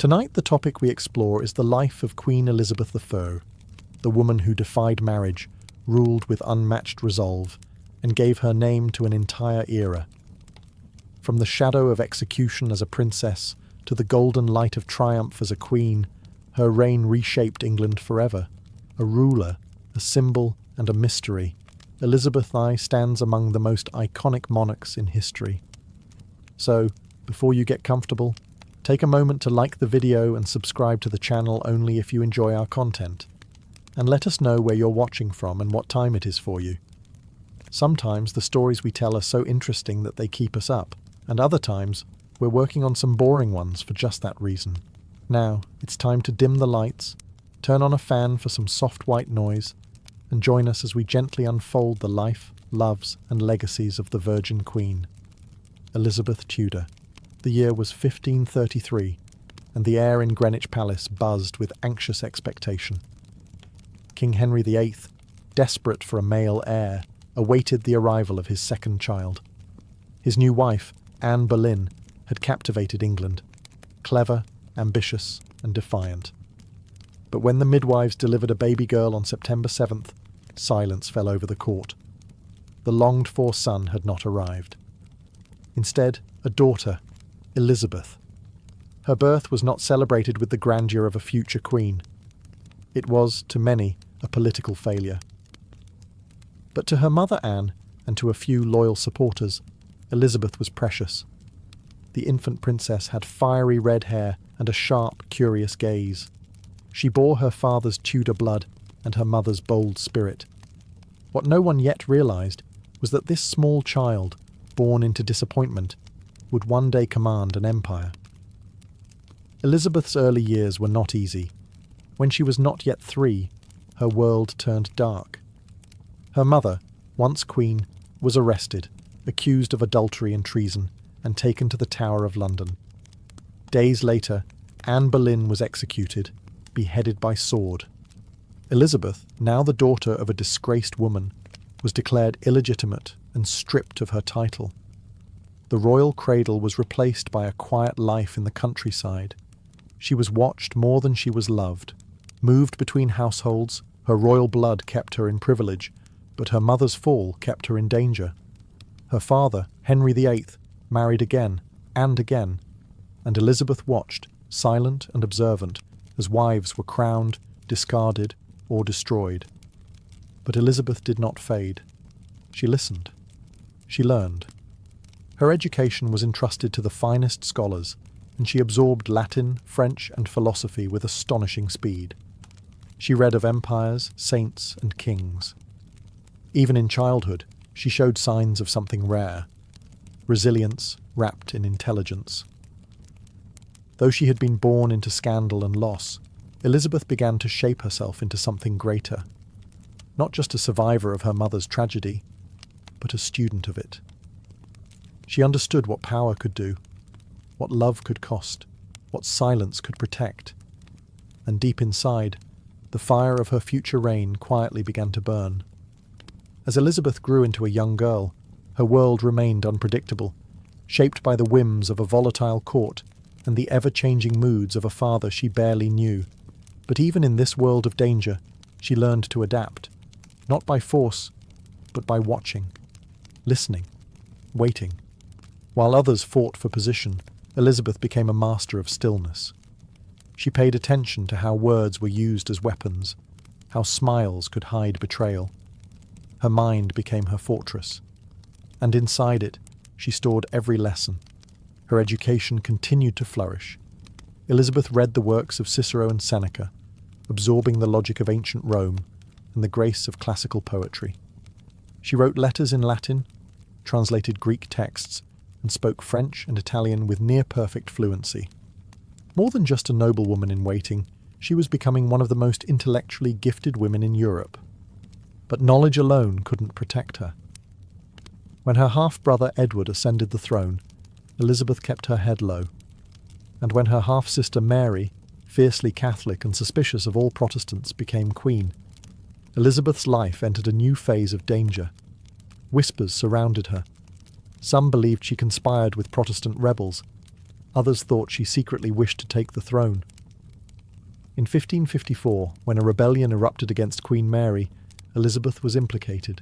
Tonight, the topic we explore is the life of Queen Elizabeth I, the woman who defied marriage, ruled with unmatched resolve, and gave her name to an entire era. From the shadow of execution as a princess to the golden light of triumph as a queen, her reign reshaped England forever. A ruler, a symbol, and a mystery, Elizabeth I stands among the most iconic monarchs in history. So, before you get comfortable, take a moment to like the video and subscribe to the channel only if you enjoy our content. And let us know where you're watching from and what time it is for you. Sometimes the stories we tell are so interesting that they keep us up, and other times we're working on some boring ones for just that reason. Now, it's time to dim the lights, turn on a fan for some soft white noise, and join us as we gently unfold the life, loves, and legacies of the Virgin Queen, Elizabeth Tudor. The year was 1533, and the air in Greenwich Palace buzzed with anxious expectation. King Henry VIII, desperate for a male heir, awaited the arrival of his second child. His new wife, Anne Boleyn, had captivated England, clever, ambitious, and defiant. But when the midwives delivered a baby girl on September 7th, silence fell over the court. The longed-for son had not arrived. Instead, a daughter, Elizabeth. Her birth was not celebrated with the grandeur of a future queen. It was, to many, a political failure. But to her mother Anne, and to a few loyal supporters, Elizabeth was precious. The infant princess had fiery red hair and a sharp, curious gaze. She bore her father's Tudor blood and her mother's bold spirit. What no one yet realized was that this small child, born into disappointment, would one day command an empire. Elizabeth's early years were not easy. When she was not yet 3, her world turned dark. Her mother, once queen, was arrested, accused of adultery and treason, and taken to the Tower of London. Days later, Anne Boleyn was executed, beheaded by sword. Elizabeth, now the daughter of a disgraced woman, was declared illegitimate and stripped of her title. The royal cradle was replaced by a quiet life in the countryside. She was watched more than she was loved. Moved between households, her royal blood kept her in privilege, but her mother's fall kept her in danger. Her father, Henry VIII, married again, and Elizabeth watched, silent and observant, as wives were crowned, discarded, or destroyed. But Elizabeth did not fade. She listened. She learned. Her education was entrusted to the finest scholars, and she absorbed Latin, French, and philosophy with astonishing speed. She read of empires, saints, and kings. Even in childhood, she showed signs of something rare: resilience wrapped in intelligence. Though she had been born into scandal and loss, Elizabeth began to shape herself into something greater. Not just a survivor of her mother's tragedy, but a student of it. She understood what power could do, what love could cost, what silence could protect. And deep inside, the fire of her future reign quietly began to burn. As Elizabeth grew into a young girl, her world remained unpredictable, shaped by the whims of a volatile court and the ever-changing moods of a father she barely knew. But even in this world of danger, she learned to adapt, not by force, but by watching, listening, waiting. While others fought for position, Elizabeth became a master of stillness. She paid attention to how words were used as weapons, how smiles could hide betrayal. Her mind became her fortress, and inside it, she stored every lesson. Her education continued to flourish. Elizabeth read the works of Cicero and Seneca, absorbing the logic of ancient Rome and the grace of classical poetry. She wrote letters in Latin, translated Greek texts, and spoke French and Italian with near-perfect fluency. More than just a noblewoman in waiting, she was becoming one of the most intellectually gifted women in Europe. But knowledge alone couldn't protect her. When her half-brother Edward ascended the throne, Elizabeth kept her head low. And when her half-sister Mary, fiercely Catholic and suspicious of all Protestants, became queen, Elizabeth's life entered a new phase of danger. Whispers surrounded her. Some believed she conspired with Protestant rebels. Others thought she secretly wished to take the throne. In 1554, when a rebellion erupted against Queen Mary, Elizabeth was implicated.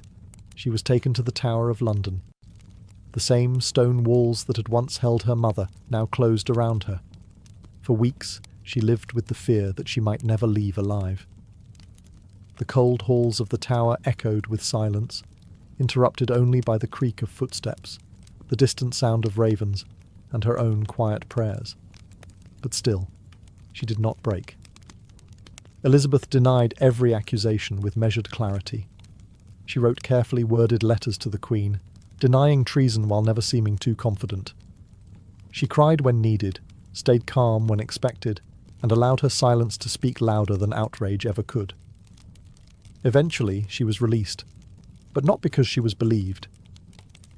She was taken to the Tower of London. The same stone walls that had once held her mother now closed around her. For weeks, she lived with the fear that she might never leave alive. The cold halls of the tower echoed with silence, interrupted only by the creak of footsteps, the distant sound of ravens, and her own quiet prayers. But still, she did not break. Elizabeth denied every accusation with measured clarity. She wrote carefully worded letters to the Queen, denying treason while never seeming too confident. She cried when needed, stayed calm when expected, and allowed her silence to speak louder than outrage ever could. Eventually, she was released, but not because she was believed.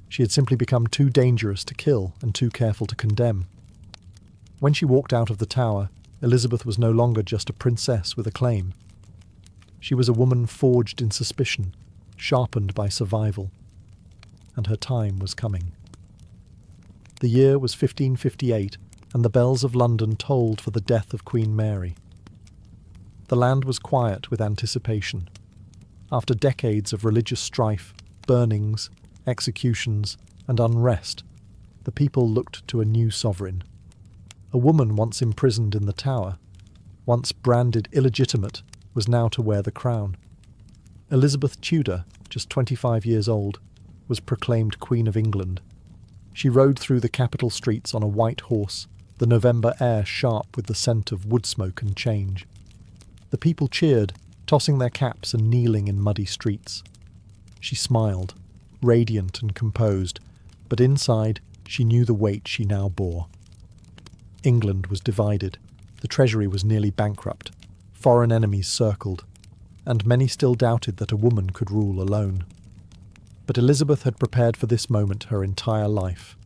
She had simply become too dangerous to kill and too careful to condemn. When she walked out of the tower, Elizabeth was no longer just a princess with a claim. She was a woman forged in suspicion, sharpened by survival. And her time was coming. The year was 1558, and the bells of London tolled for the death of Queen Mary. The land was quiet with anticipation. After decades of religious strife, burnings, executions, and unrest, the people looked to a new sovereign. A woman once imprisoned in the Tower, once branded illegitimate, was now to wear the crown. Elizabeth Tudor, just 25 years old, was proclaimed Queen of England. She rode through the capital streets on a white horse, the November air sharp with the scent of wood smoke and change. The people cheered, tossing their caps and kneeling in muddy streets. She smiled, radiant and composed, but inside she knew the weight she now bore. England was divided. The treasury was nearly bankrupt. Foreign enemies circled, and many still doubted that a woman could rule alone. But Elizabeth had prepared for this moment her entire life.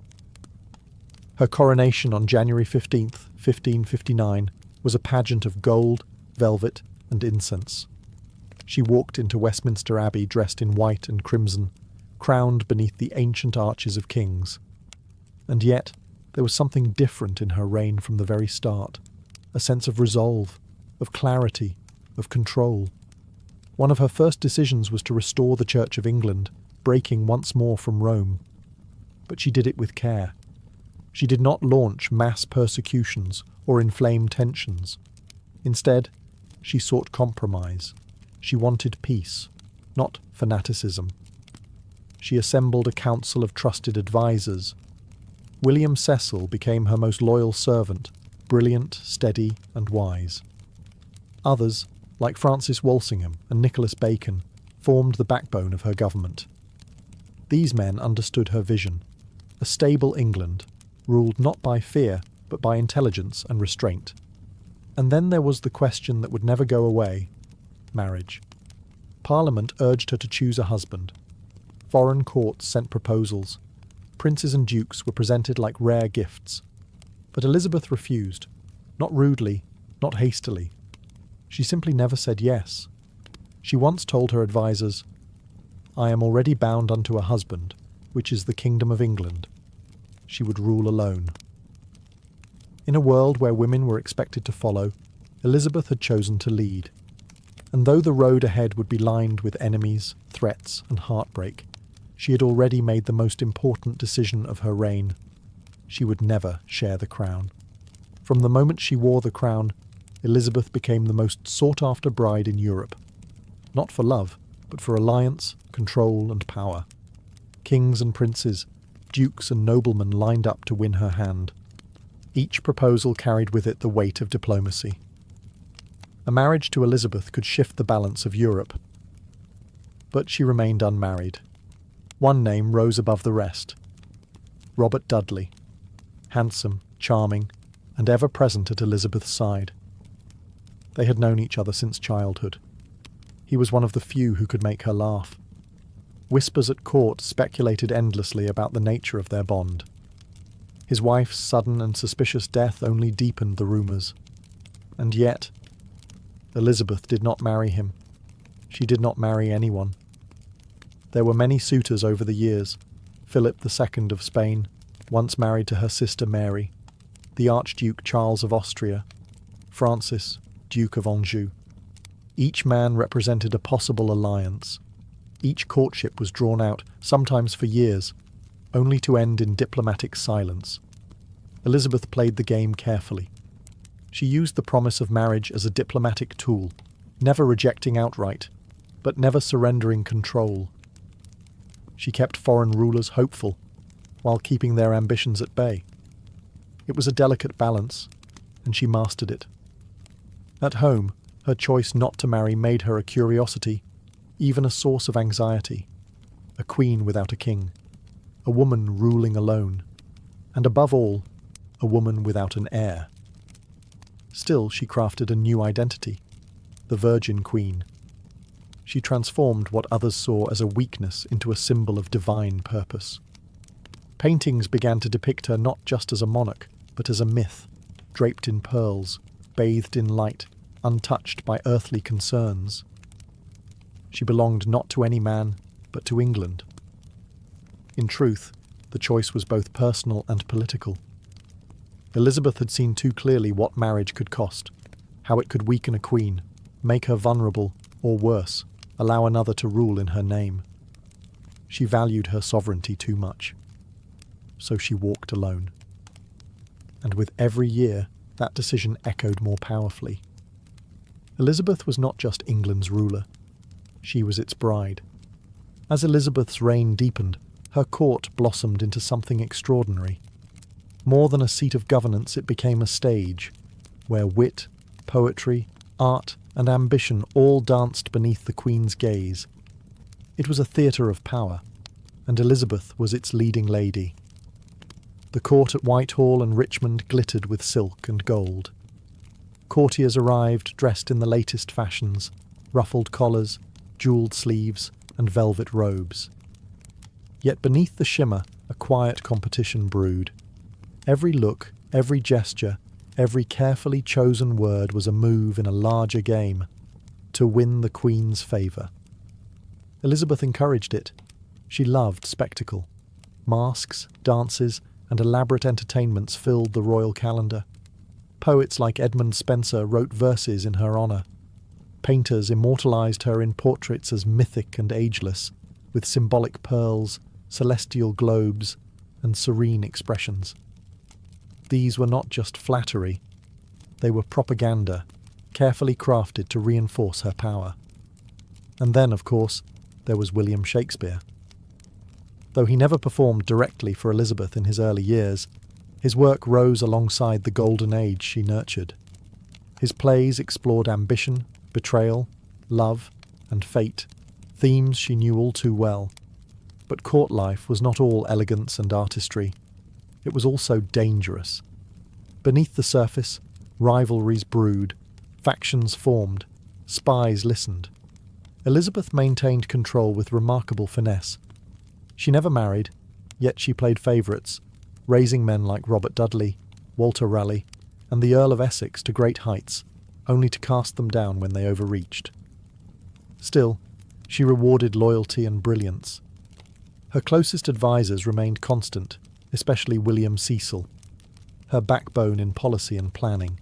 Her coronation on January 15th, 1559, was a pageant of gold, velvet, and incense. She walked into Westminster Abbey dressed in white and crimson, crowned beneath the ancient arches of kings. And yet, there was something different in her reign from the very start, a sense of resolve, of clarity, of control. One of her first decisions was to restore the Church of England, breaking once more from Rome. But she did it with care. She did not launch mass persecutions or inflame tensions. Instead, she sought compromise. She wanted peace, not fanaticism. She assembled a council of trusted advisers. William Cecil became her most loyal servant, brilliant, steady, and wise. Others, like Francis Walsingham and Nicholas Bacon, formed the backbone of her government. These men understood her vision, a stable England, ruled not by fear, but by intelligence and restraint. And then there was the question that would never go away: marriage. Parliament urged her to choose a husband. Foreign courts sent proposals. Princes and dukes were presented like rare gifts. But Elizabeth refused, not rudely, not hastily. She simply never said yes. She once told her advisers, "I am already bound unto a husband, which is the kingdom of England." She would rule alone. In a world where women were expected to follow, Elizabeth had chosen to lead. And though the road ahead would be lined with enemies, threats, and heartbreak, she had already made the most important decision of her reign. She would never share the crown. From the moment she wore the crown, Elizabeth became the most sought-after bride in Europe. Not for love, but for alliance, control, and power. Kings and princes, dukes and noblemen lined up to win her hand. Each proposal carried with it the weight of diplomacy. A marriage to Elizabeth could shift the balance of Europe. But she remained unmarried. One name rose above the rest: Robert Dudley, handsome, charming, and ever present at Elizabeth's side. They had known each other since childhood. He was one of the few who could make her laugh. Whispers at court speculated endlessly about the nature of their bond. His wife's sudden and suspicious death only deepened the rumours. And yet, Elizabeth did not marry him. She did not marry anyone. There were many suitors over the years. Philip II of Spain, once married to her sister Mary. the Archduke Charles of Austria, Francis, Duke of Anjou. Each man represented a possible alliance. Each courtship was drawn out, sometimes for years, only to end in diplomatic silence. Elizabeth played the game carefully. She used the promise of marriage as a diplomatic tool, never rejecting outright, but never surrendering control. She kept foreign rulers hopeful, while keeping their ambitions at bay. It was a delicate balance, and she mastered it. At home, her choice not to marry made her a curiosity, even a source of anxiety. A queen without a king, a woman ruling alone, and above all, a woman without an heir. Still, she crafted a new identity, the Virgin Queen. She transformed what others saw as a weakness into a symbol of divine purpose. Paintings began to depict her not just as a monarch, but as a myth, draped in pearls, bathed in light, untouched by earthly concerns. She belonged not to any man, but to England. In truth, the choice was both personal and political. Elizabeth had seen too clearly what marriage could cost, how it could weaken a queen, make her vulnerable, or worse, allow another to rule in her name. She valued her sovereignty too much. So she walked alone. And with every year, that decision echoed more powerfully. Elizabeth was not just England's ruler. She was its bride. As Elizabeth's reign deepened, her court blossomed into something extraordinary. More than a seat of governance, it became a stage, where wit, poetry, art, and ambition all danced beneath the Queen's gaze. It was a theatre of power, and Elizabeth was its leading lady. The court at Whitehall and Richmond glittered with silk and gold. Courtiers arrived dressed in the latest fashions, ruffled collars, jewelled sleeves, and velvet robes. Yet beneath the shimmer, a quiet competition brewed. Every look, every gesture, every carefully chosen word was a move in a larger game, to win the Queen's favour. Elizabeth encouraged it. She loved spectacle. Masks, dances, and elaborate entertainments filled the royal calendar. Poets like Edmund Spenser wrote verses in her honour. Painters immortalised her in portraits as mythic and ageless, with symbolic pearls, celestial globes, and serene expressions. These were not just flattery, they were propaganda, carefully crafted to reinforce her power. And then, of course, there was William Shakespeare. Though he never performed directly for Elizabeth in his early years, his work rose alongside the golden age she nurtured. His plays explored ambition, betrayal, love, and fate, themes she knew all too well. But court life was not all elegance and artistry. It was also dangerous. Beneath the surface, rivalries brewed, factions formed, spies listened. Elizabeth maintained control with remarkable finesse. She never married, yet she played favourites, raising men like Robert Dudley, Walter Raleigh, and the Earl of Essex to great heights, only to cast them down when they overreached. Still, she rewarded loyalty and brilliance. Her closest advisers remained constant, especially William Cecil, her backbone in policy and planning.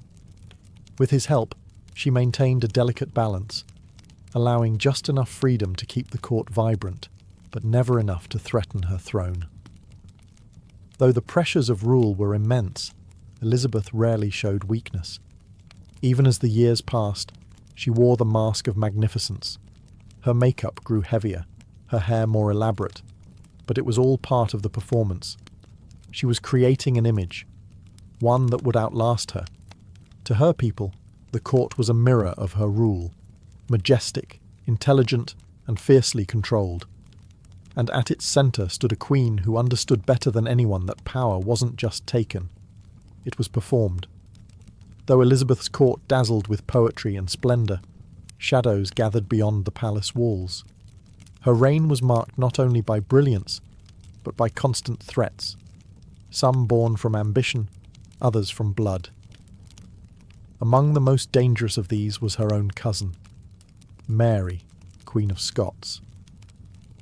With his help, she maintained a delicate balance, allowing just enough freedom to keep the court vibrant, but never enough to threaten her throne. Though the pressures of rule were immense, Elizabeth rarely showed weakness. Even as the years passed, she wore the mask of magnificence. Her makeup grew heavier, her hair more elaborate, but it was all part of the performance. She was creating an image, one that would outlast her. To her people, the court was a mirror of her rule, majestic, intelligent, and fiercely controlled. And at its centre stood a queen who understood better than anyone that power wasn't just taken, it was performed. Though Elizabeth's court dazzled with poetry and splendour, shadows gathered beyond the palace walls. Her reign was marked not only by brilliance, but by constant threats, some born from ambition, others from blood. Among the most dangerous of these was her own cousin, Mary, Queen of Scots.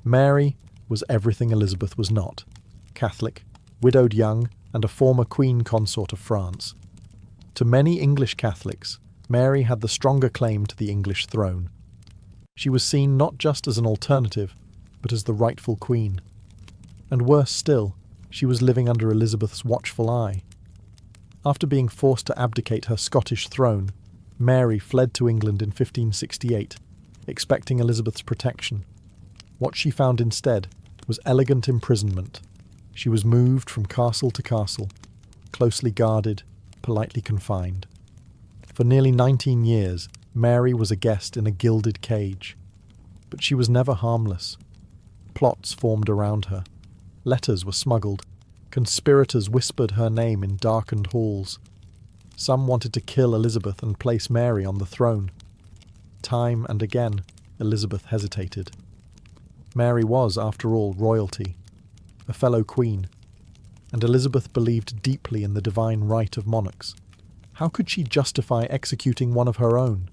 Mary was everything Elizabeth was not: Catholic, widowed young, and a former Queen Consort of France. To many English Catholics, Mary had the stronger claim to the English throne. She was seen not just as an alternative, but as the rightful queen. And worse still, she was living under Elizabeth's watchful eye. After being forced to abdicate her Scottish throne, Mary fled to England in 1568, expecting Elizabeth's protection. What she found instead was elegant imprisonment. She was moved from castle to castle, closely guarded, politely confined. For nearly 19 years, Mary was a guest in a gilded cage. But she was never harmless. Plots formed around her. Letters were smuggled. Conspirators whispered her name in darkened halls. Some wanted to kill Elizabeth and place Mary on the throne. Time and again, Elizabeth hesitated. Mary was, after all, royalty, a fellow queen, and Elizabeth believed deeply in the divine right of monarchs. How could she justify executing one of her own?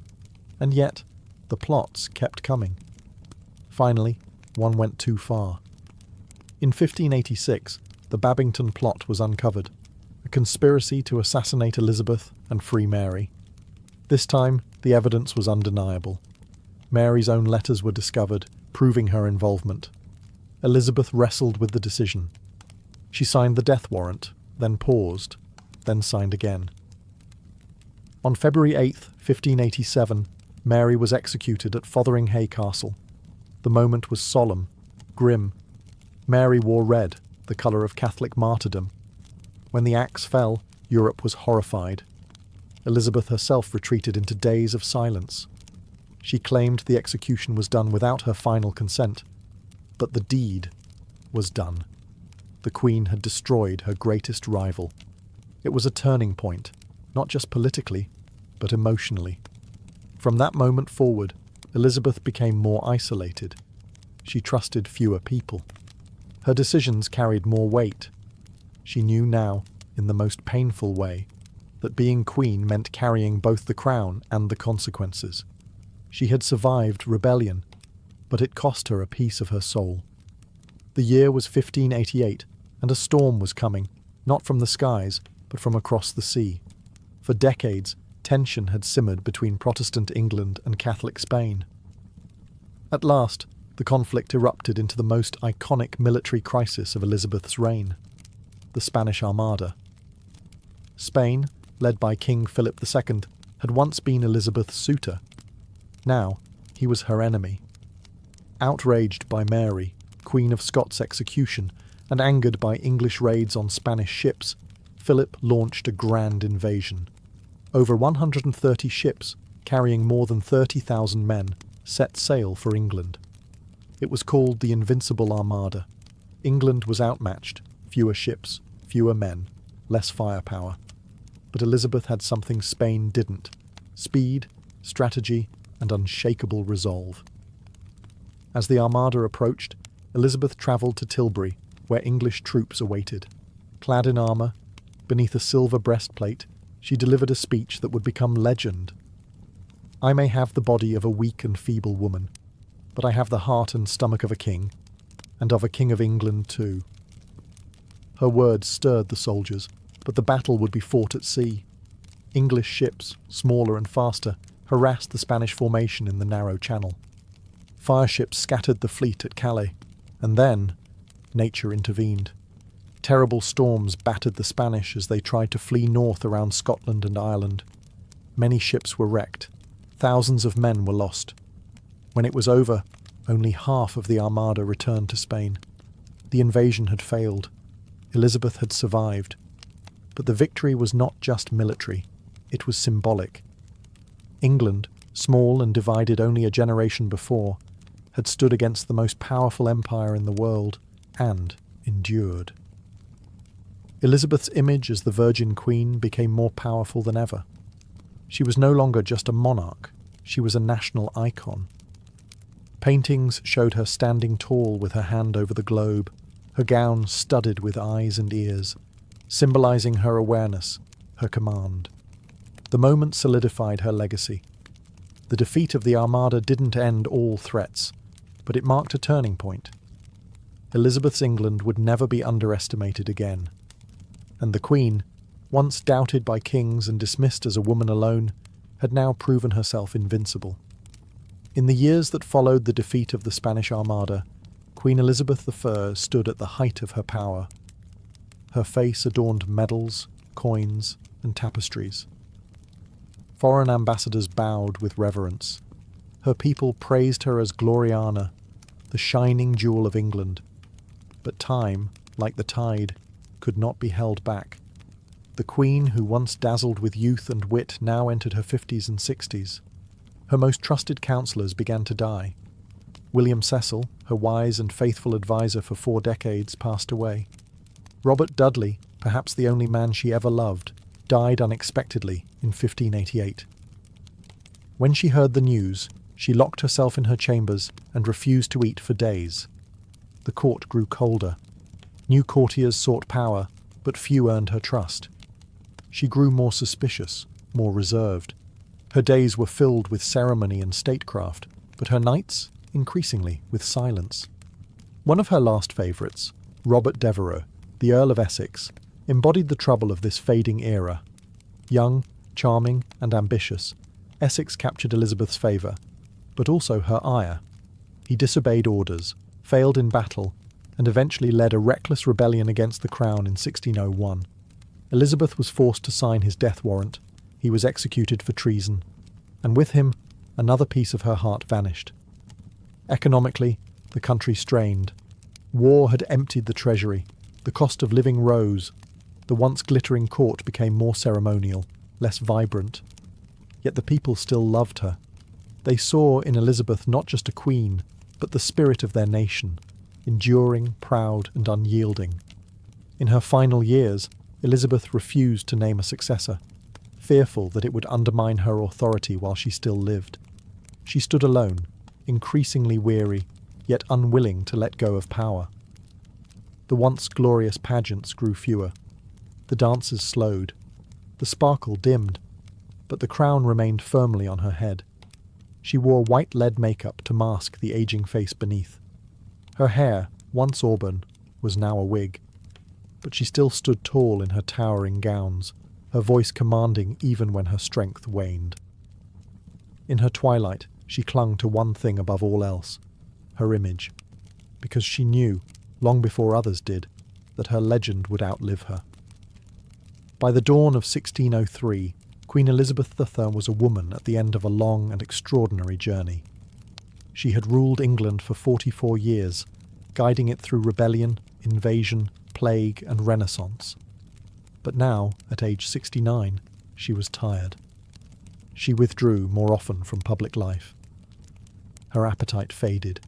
And yet, the plots kept coming. Finally, one went too far. In 1586, the Babington plot was uncovered, a conspiracy to assassinate Elizabeth and free Mary. This time, the evidence was undeniable. Mary's own letters were discovered, proving her involvement. Elizabeth wrestled with the decision. She signed the death warrant, then paused, then signed again. On February 8, 1587, Mary was executed at Fotheringhay Castle. The moment was solemn, grim. Mary wore red, the colour of Catholic martyrdom. When the axe fell, Europe was horrified. Elizabeth herself retreated into days of silence. She claimed the execution was done without her final consent. But the deed was done. The Queen had destroyed her greatest rival. It was a turning point, not just politically, but emotionally. From that moment forward, Elizabeth became more isolated. She trusted fewer people. Her decisions carried more weight. She knew now, in the most painful way, that being queen meant carrying both the crown and the consequences. She had survived rebellion, but it cost her a piece of her soul. The year was 1588, and a storm was coming, not from the skies, but from across the sea. For decades, tension had simmered between Protestant England and Catholic Spain. At last, the conflict erupted into the most iconic military crisis of Elizabeth's reign, the Spanish Armada. Spain, led by King Philip II, had once been Elizabeth's suitor. Now, he was her enemy. Outraged by Mary, Queen of Scots' execution, and angered by English raids on Spanish ships, Philip launched a grand invasion. Over 130 ships, carrying more than 30,000 men, set sail for England. It was called the Invincible Armada. England was outmatched, fewer ships, fewer men, less firepower. But Elizabeth had something Spain didn't: speed, strategy, and unshakable resolve. As the Armada approached, Elizabeth travelled to Tilbury, where English troops awaited. Clad in armour, beneath a silver breastplate, she delivered a speech that would become legend. "I may have the body of a weak and feeble woman, but I have the heart and stomach of a king, and of a king of England too." Her words stirred the soldiers, but the battle would be fought at sea. English ships, smaller and faster, harassed the Spanish formation in the narrow channel. Fireships scattered the fleet at Calais, and then nature intervened. Terrible storms battered the Spanish as they tried to flee north around Scotland and Ireland. Many ships were wrecked. Thousands of men were lost. When it was over, only half of the Armada returned to Spain. The invasion had failed. Elizabeth had survived. But the victory was not just military. It was symbolic. England, small and divided only a generation before, had stood against the most powerful empire in the world and endured. Elizabeth's image as the Virgin Queen became more powerful than ever. She was no longer just a monarch, she was a national icon. Paintings showed her standing tall with her hand over the globe, her gown studded with eyes and ears, symbolizing her awareness, her command. The moment solidified her legacy. The defeat of the Armada didn't end all threats, but it marked a turning point. Elizabeth's England would never be underestimated again. And the Queen, once doubted by kings and dismissed as a woman alone, had now proven herself invincible. In the years that followed the defeat of the Spanish Armada, Queen Elizabeth I stood at the height of her power. Her face adorned medals, coins, and tapestries. Foreign ambassadors bowed with reverence. Her people praised her as Gloriana, the shining jewel of England. But time, like the tide, could not be held back. The Queen, who once dazzled with youth and wit, now entered her 50s and 60s. Her most trusted counsellors began to die. William Cecil, her wise and faithful adviser for 4 decades, passed away. Robert Dudley, perhaps the only man she ever loved, died unexpectedly in 1588. When she heard the news, she locked herself in her chambers and refused to eat for days. The court grew colder. New courtiers sought power, but few earned her trust. She grew more suspicious, more reserved. Her days were filled with ceremony and statecraft, but her nights, increasingly, with silence. One of her last favourites, Robert Devereux, the Earl of Essex, embodied the trouble of this fading era. Young, charming, and ambitious, Essex captured Elizabeth's favour, but also her ire. He disobeyed orders, failed in battle, and eventually led a reckless rebellion against the crown in 1601. Elizabeth was forced to sign his death warrant. He was executed for treason, and with him, another piece of her heart vanished. Economically, the country strained. War had emptied the treasury. The cost of living rose. The once glittering court became more ceremonial, less vibrant. Yet the people still loved her. They saw in Elizabeth not just a queen, but the spirit of their nation, enduring, proud, and unyielding. In her final years, Elizabeth refused to name a successor, fearful that it would undermine her authority while she still lived. She stood alone, increasingly weary, yet unwilling to let go of power. The once glorious pageants grew fewer. The dances slowed. The sparkle dimmed, but the crown remained firmly on her head. She wore white lead makeup to mask the aging face beneath. Her hair, once auburn, was now a wig, but she still stood tall in her towering gowns, her voice commanding even when her strength waned. In her twilight, she clung to one thing above all else, her image, because she knew, long before others did, that her legend would outlive her. By the dawn of 1603, Queen Elizabeth I was a woman at the end of a long and extraordinary journey. She had ruled England for 44 years, guiding it through rebellion, invasion, plague, and Renaissance. But now, at age 69, she was tired. She withdrew more often from public life. Her appetite faded.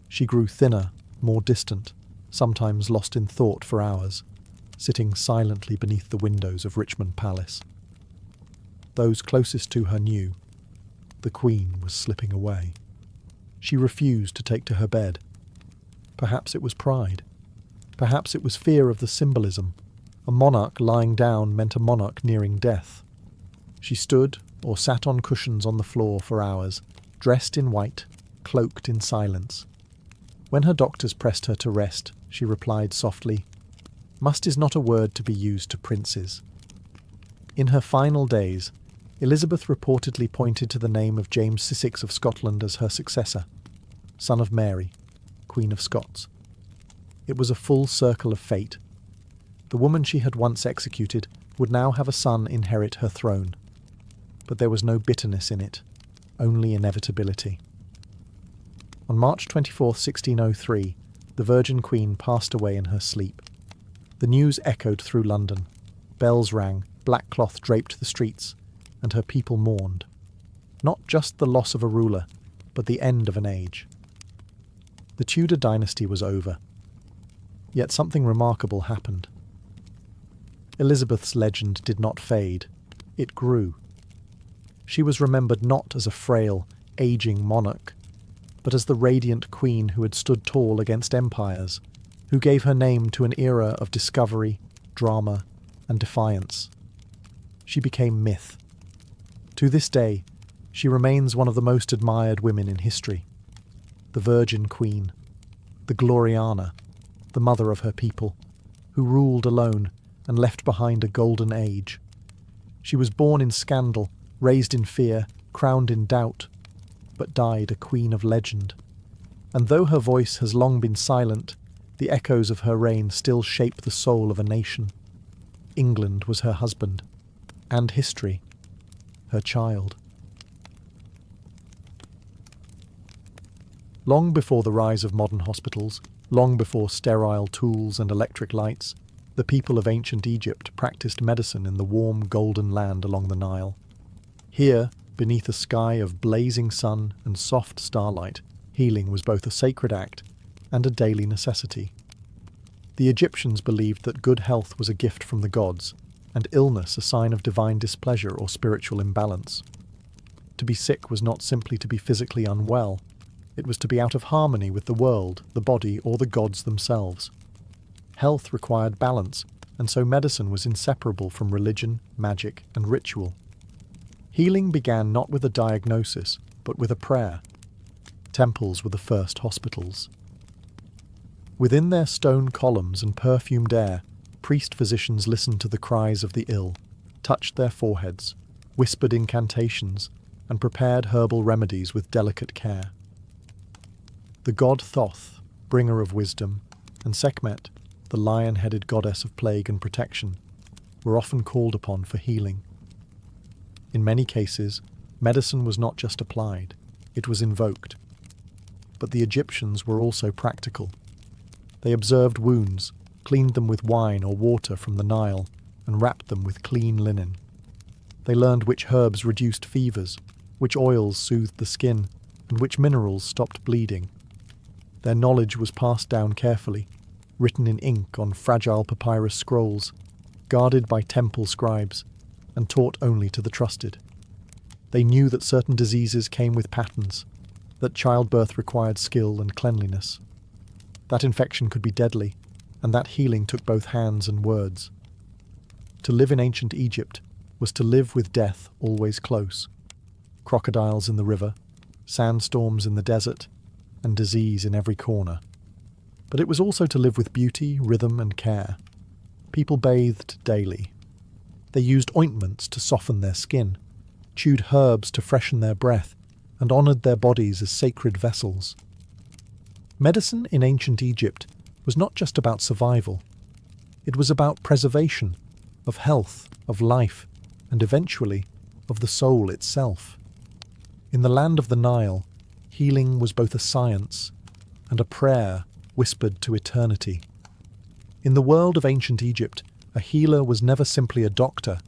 She grew thinner, more distant, sometimes lost in thought for hours, sitting silently beneath the windows of Richmond Palace. Those closest to her knew the Queen was slipping away. She refused to take to her bed. Perhaps it was pride. Perhaps it was fear of the symbolism. A monarch lying down meant a monarch nearing death. She stood or sat on cushions on the floor for hours, dressed in white, cloaked in silence. When her doctors pressed her to rest, she replied softly, "Must is not a word to be used to princes." In her final days, Elizabeth reportedly pointed to the name of James Sussex of Scotland as her successor, son of Mary, Queen of Scots. It was a full circle of fate. The woman she had once executed would now have a son inherit her throne. But there was no bitterness in it, only inevitability. On March 24, 1603, the Virgin Queen passed away in her sleep. The news echoed through London. Bells rang, black cloth draped the streets, and her people mourned. Not just the loss of a ruler, but the end of an age. The Tudor dynasty was over. Yet something remarkable happened. Elizabeth's legend did not fade. It grew. She was remembered not as a frail, aging monarch, but as the radiant queen who had stood tall against empires, who gave her name to an era of discovery, drama, and defiance. She became myth. To this day, she remains one of the most admired women in history. The Virgin Queen, the Gloriana, the mother of her people, who ruled alone, and left behind a golden age. She was born in scandal, raised in fear, crowned in doubt, but died a queen of legend. And though her voice has long been silent, the echoes of her reign still shape the soul of a nation. England was her husband, and history, her child. Long before the rise of modern hospitals, long before sterile tools and electric lights, the people of ancient Egypt practiced medicine in the warm golden land along the Nile. Here, beneath a sky of blazing sun and soft starlight, healing was both a sacred act and a daily necessity. The Egyptians believed that good health was a gift from the gods, and illness a sign of divine displeasure or spiritual imbalance. To be sick was not simply to be physically unwell, it was to be out of harmony with the world, the body, or the gods themselves. Health required balance, and so medicine was inseparable from religion, magic, and ritual. Healing began not with a diagnosis, but with a prayer. Temples were the first hospitals. Within their stone columns and perfumed air, priest-physicians listened to the cries of the ill, touched their foreheads, whispered incantations, and prepared herbal remedies with delicate care. The god Thoth, bringer of wisdom, and Sekhmet, the lion-headed goddess of plague and protection, were often called upon for healing. In many cases, medicine was not just applied, it was invoked. But the Egyptians were also practical. They observed wounds, cleaned them with wine or water from the Nile, and wrapped them with clean linen. They learned which herbs reduced fevers, which oils soothed the skin, and which minerals stopped bleeding. Their knowledge was passed down carefully, written in ink on fragile papyrus scrolls, guarded by temple scribes, and taught only to the trusted. They knew that certain diseases came with patterns, that childbirth required skill and cleanliness, that infection could be deadly, and that healing took both hands and words. To live in ancient Egypt was to live with death always close. Crocodiles in the river, sandstorms in the desert, and disease in every corner. But it was also to live with beauty, rhythm, and care. People bathed daily. They used ointments to soften their skin, chewed herbs to freshen their breath, and honoured their bodies as sacred vessels. Medicine in ancient Egypt was not just about survival. It was about preservation, of health, of life, and eventually of the soul itself. In the land of the Nile, healing was both a science and a prayer whispered to eternity. In the world of ancient Egypt, a healer was never simply a doctor.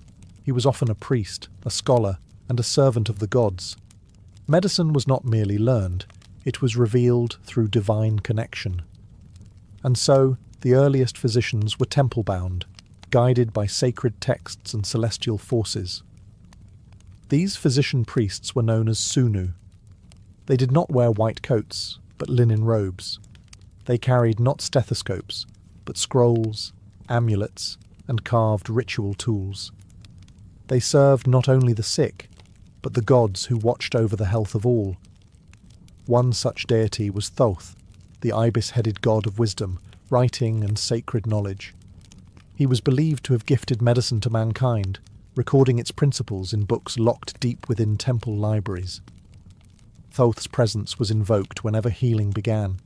He was often a priest, a scholar, and a servant of the gods. Medicine was not merely learned, it was revealed through divine connection. And so, the earliest physicians were temple-bound, guided by sacred texts and celestial forces. These physician priests were known as Sunu. They did not wear white coats, but linen robes. They carried not stethoscopes, but scrolls, amulets, and carved ritual tools. They served not only the sick, but the gods who watched over the health of all. One such deity was Thoth, the ibis-headed god of wisdom, writing, and sacred knowledge. He was believed to have gifted medicine to mankind, recording its principles in books locked deep within temple libraries. Thoth's presence was invoked whenever healing began,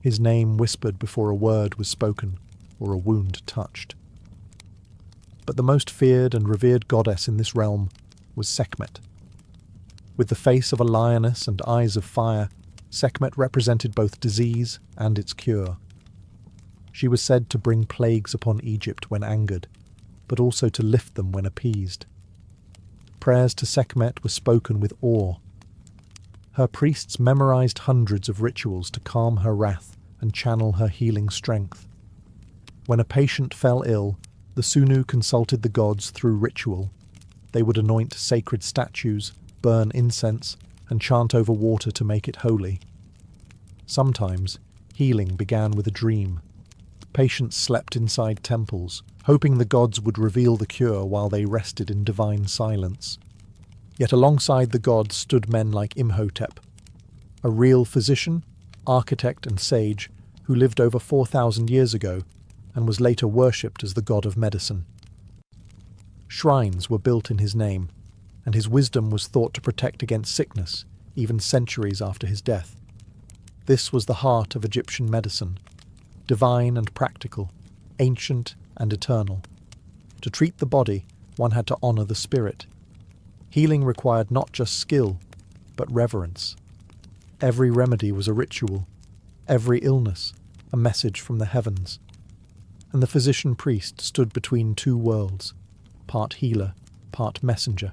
his name whispered before a word was spoken or a wound touched. But the most feared and revered goddess in this realm was Sekhmet. With the face of a lioness and eyes of fire, Sekhmet represented both disease and its cure. She was said to bring plagues upon Egypt when angered, but also to lift them when appeased. Prayers to Sekhmet were spoken with awe. Her priests memorized hundreds of rituals to calm her wrath and channel her healing strength. When a patient fell ill, the Sunu consulted the gods through ritual. They would anoint sacred statues, burn incense, and chant over water to make it holy. Sometimes, healing began with a dream. Patients slept inside temples, hoping the gods would reveal the cure while they rested in divine silence. Yet alongside the gods stood men like Imhotep, a real physician, architect and sage who lived over 4,000 years ago and was later worshipped as the god of medicine. Shrines were built in his name, and his wisdom was thought to protect against sickness, even centuries after his death. This was the heart of Egyptian medicine, divine and practical, ancient and eternal. To treat the body, one had to honour the spirit. Healing required not just skill, but reverence. Every remedy was a ritual, every illness a message from the heavens. And the physician-priest stood between two worlds, part healer, part messenger,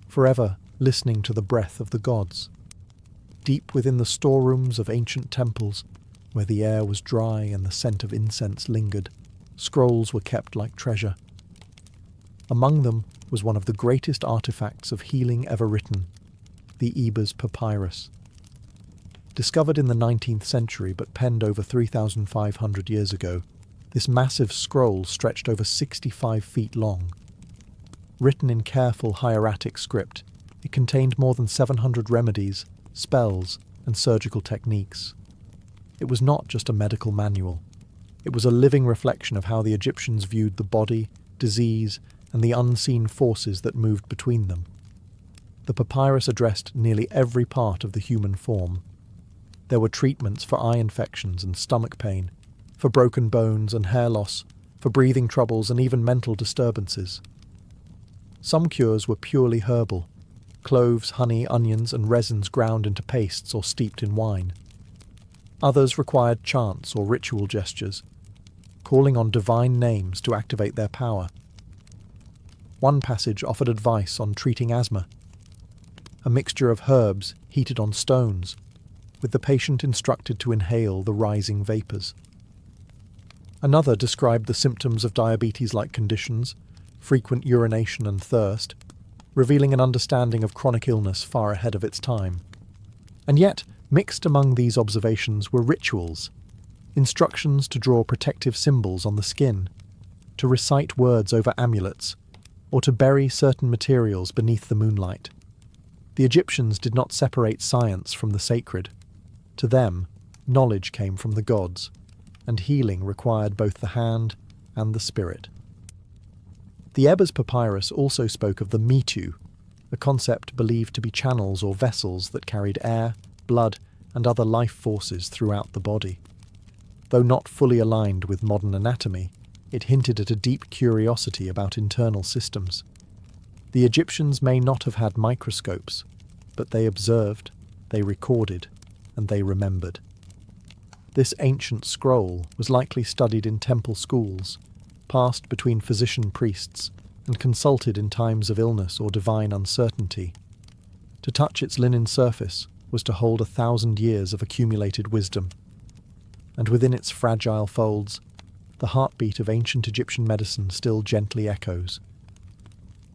forever listening to the breath of the gods. Deep within the storerooms of ancient temples, where the air was dry and the scent of incense lingered, scrolls were kept like treasure. Among them was one of the greatest artifacts of healing ever written, the Ebers Papyrus. Discovered in the 19th century but penned over 3,500 years ago, this massive scroll stretched over 65 feet long. Written in careful hieratic script, it contained more than 700 remedies, spells, and surgical techniques. It was not just a medical manual. It was a living reflection of how the Egyptians viewed the body, disease, and the unseen forces that moved between them. The papyrus addressed nearly every part of the human form. There were treatments for eye infections and stomach pain, for broken bones and hair loss, for breathing troubles and even mental disturbances. Some cures were purely herbal: cloves, honey, onions, and resins ground into pastes or steeped in wine. Others required chants or ritual gestures, calling on divine names to activate their power. One passage offered advice on treating asthma: a mixture of herbs heated on stones, with the patient instructed to inhale the rising vapours. Another described the symptoms of diabetes-like conditions, frequent urination and thirst, revealing an understanding of chronic illness far ahead of its time. And yet, mixed among these observations were rituals, instructions to draw protective symbols on the skin, to recite words over amulets, or to bury certain materials beneath the moonlight. The Egyptians did not separate science from the sacred. To them, knowledge came from the gods, and healing required both the hand and the spirit. The Ebers Papyrus also spoke of the Mitu, a concept believed to be channels or vessels that carried air, blood, and other life forces throughout the body. Though not fully aligned with modern anatomy, it hinted at a deep curiosity about internal systems. The Egyptians may not have had microscopes, but they observed, they recorded, and they remembered. This ancient scroll was likely studied in temple schools, passed between physician priests, and consulted in times of illness or divine uncertainty. To touch its linen surface was to hold 1,000 years of accumulated wisdom, and within its fragile folds, the heartbeat of ancient Egyptian medicine still gently echoes.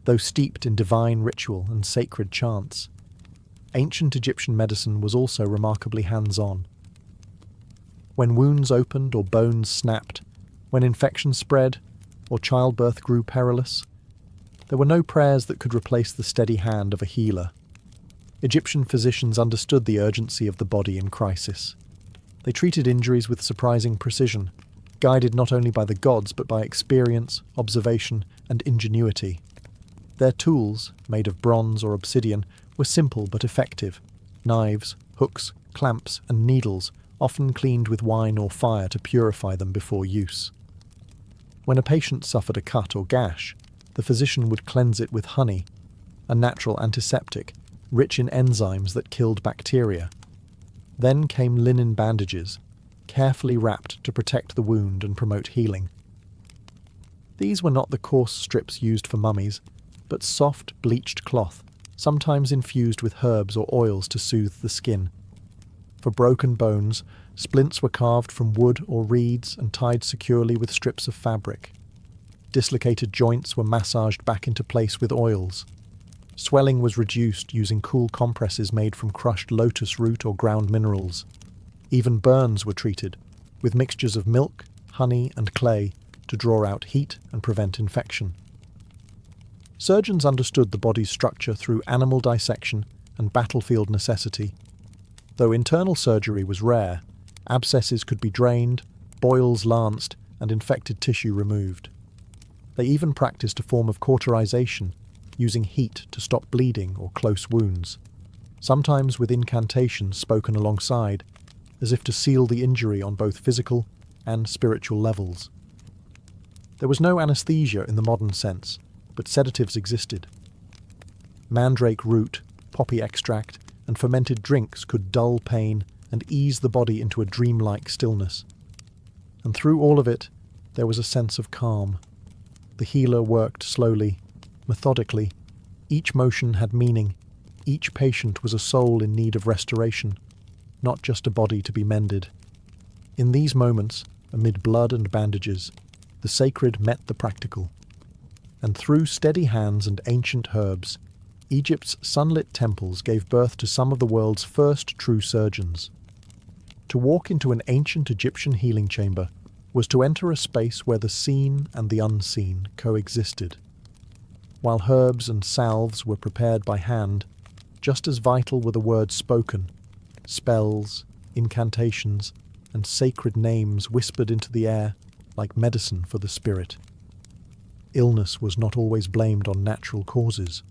Though steeped in divine ritual and sacred chants, ancient Egyptian medicine was also remarkably hands-on. When wounds opened or bones snapped, when infection spread or childbirth grew perilous, there were no prayers that could replace the steady hand of a healer. Egyptian physicians understood the urgency of the body in crisis. They treated injuries with surprising precision, guided not only by the gods but by experience, observation, and ingenuity. Their tools, made of bronze or obsidian, were simple but effective: knives, hooks, clamps, and needles, often cleaned with wine or fire to purify them before use. When a patient suffered a cut or gash, the physician would cleanse it with honey, a natural antiseptic, rich in enzymes that killed bacteria. Then came linen bandages, carefully wrapped to protect the wound and promote healing. These were not the coarse strips used for mummies, but soft, bleached cloth, sometimes infused with herbs or oils to soothe the skin. For broken bones, splints were carved from wood or reeds and tied securely with strips of fabric. Dislocated joints were massaged back into place with oils. Swelling was reduced using cool compresses made from crushed lotus root or ground minerals. Even burns were treated, with mixtures of milk, honey, and clay to draw out heat and prevent infection. Surgeons understood the body's structure through animal dissection and battlefield necessity. Though internal surgery was rare, abscesses could be drained, boils lanced, and infected tissue removed. They even practiced a form of cauterization, using heat to stop bleeding or close wounds, sometimes with incantations spoken alongside, as if to seal the injury on both physical and spiritual levels. There was no anesthesia in the modern sense, but sedatives existed. Mandrake root, poppy extract, and fermented drinks could dull pain and ease the body into a dreamlike stillness. And through all of it, there was a sense of calm. The healer worked slowly, methodically. Each motion had meaning. Each patient was a soul in need of restoration, not just a body to be mended. In these moments, amid blood and bandages, the sacred met the practical. And through steady hands and ancient herbs, Egypt's sunlit temples gave birth to some of the world's first true surgeons. To walk into an ancient Egyptian healing chamber was to enter a space where the seen and the unseen coexisted. While herbs and salves were prepared by hand, just as vital were the words spoken, spells, incantations, and sacred names whispered into the air like medicine for the spirit. Illness was not always blamed on natural causes.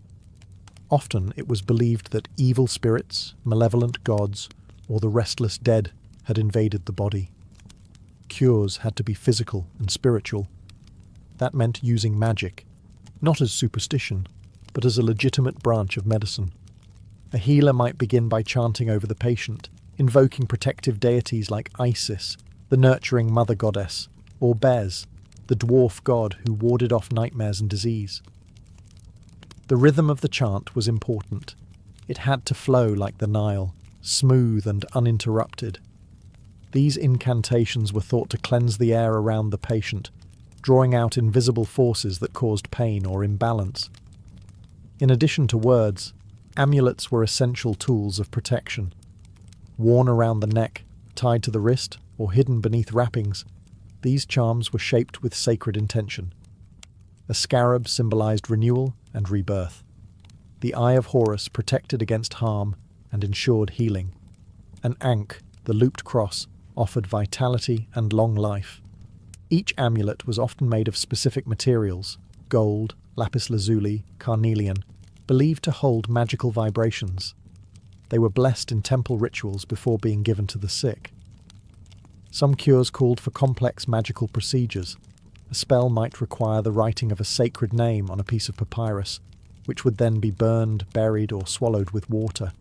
Often it was believed that evil spirits, malevolent gods, or the restless dead had invaded the body. Cures had to be physical and spiritual. That meant using magic, not as superstition, but as a legitimate branch of medicine. A healer might begin by chanting over the patient, invoking protective deities like Isis, the nurturing mother goddess, or Bez, the dwarf god who warded off nightmares and disease. The rhythm of the chant was important. It had to flow like the Nile, smooth and uninterrupted. These incantations were thought to cleanse the air around the patient, drawing out invisible forces that caused pain or imbalance. In addition to words, amulets were essential tools of protection. Worn around the neck, tied to the wrist, or hidden beneath wrappings, these charms were shaped with sacred intention. A scarab symbolized renewal and rebirth. The Eye of Horus protected against harm and ensured healing. An ankh, the looped cross, offered vitality and long life. Each amulet was often made of specific materials, gold, lapis lazuli, carnelian, believed to hold magical vibrations. They were blessed in temple rituals before being given to the sick. Some cures called for complex magical procedures. A spell might require the writing of a sacred name on a piece of papyrus, which would then be burned, buried, or swallowed with water.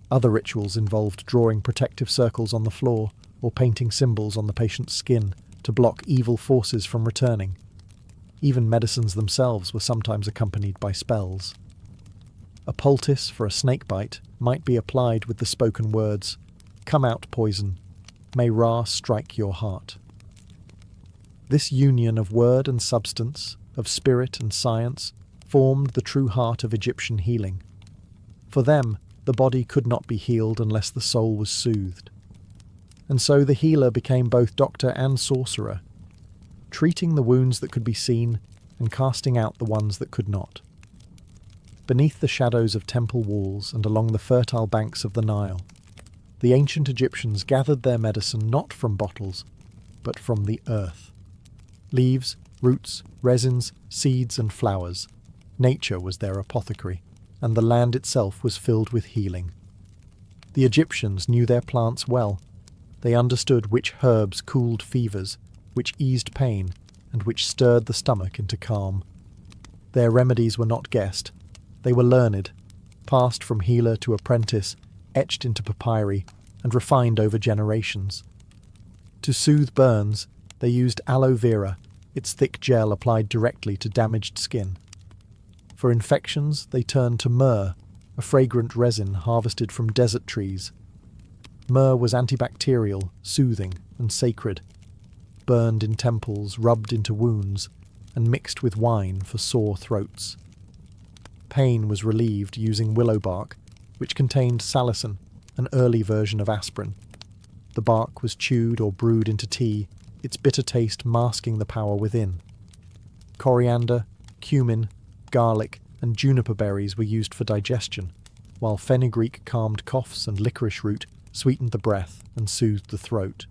Other rituals involved drawing protective circles on the floor or painting symbols on the patient's skin to block evil forces from returning. Even medicines themselves were sometimes accompanied by spells. A poultice for a snakebite might be applied with the spoken words, "Come out, poison. May Ra strike your heart." This union of word and substance, of spirit and science, formed the true heart of Egyptian healing. For them, the body could not be healed unless the soul was soothed. And so the healer became both doctor and sorcerer, treating the wounds that could be seen and casting out the ones that could not. Beneath the shadows of temple walls and along the fertile banks of the Nile, the ancient Egyptians gathered their medicine not from bottles, but from the earth. Leaves, roots, resins, seeds and flowers. Nature was their apothecary, and the land itself was filled with healing. The Egyptians knew their plants well. They understood which herbs cooled fevers, which eased pain, and which stirred the stomach into calm. Their remedies were not guessed. They were learned, passed from healer to apprentice, etched into papyri, and refined over generations. To soothe burns, they used aloe vera, its thick gel applied directly to damaged skin. For infections, they turned to myrrh, a fragrant resin harvested from desert trees. Myrrh was antibacterial, soothing, and sacred, burned in temples, rubbed into wounds, and mixed with wine for sore throats. Pain was relieved using willow bark, which contained salicin, an early version of aspirin. The bark was chewed or brewed into tea, its bitter taste masking the power within. Coriander, cumin, garlic, and juniper berries were used for digestion, while fenugreek calmed coughs and licorice root sweetened the breath and soothed the throat.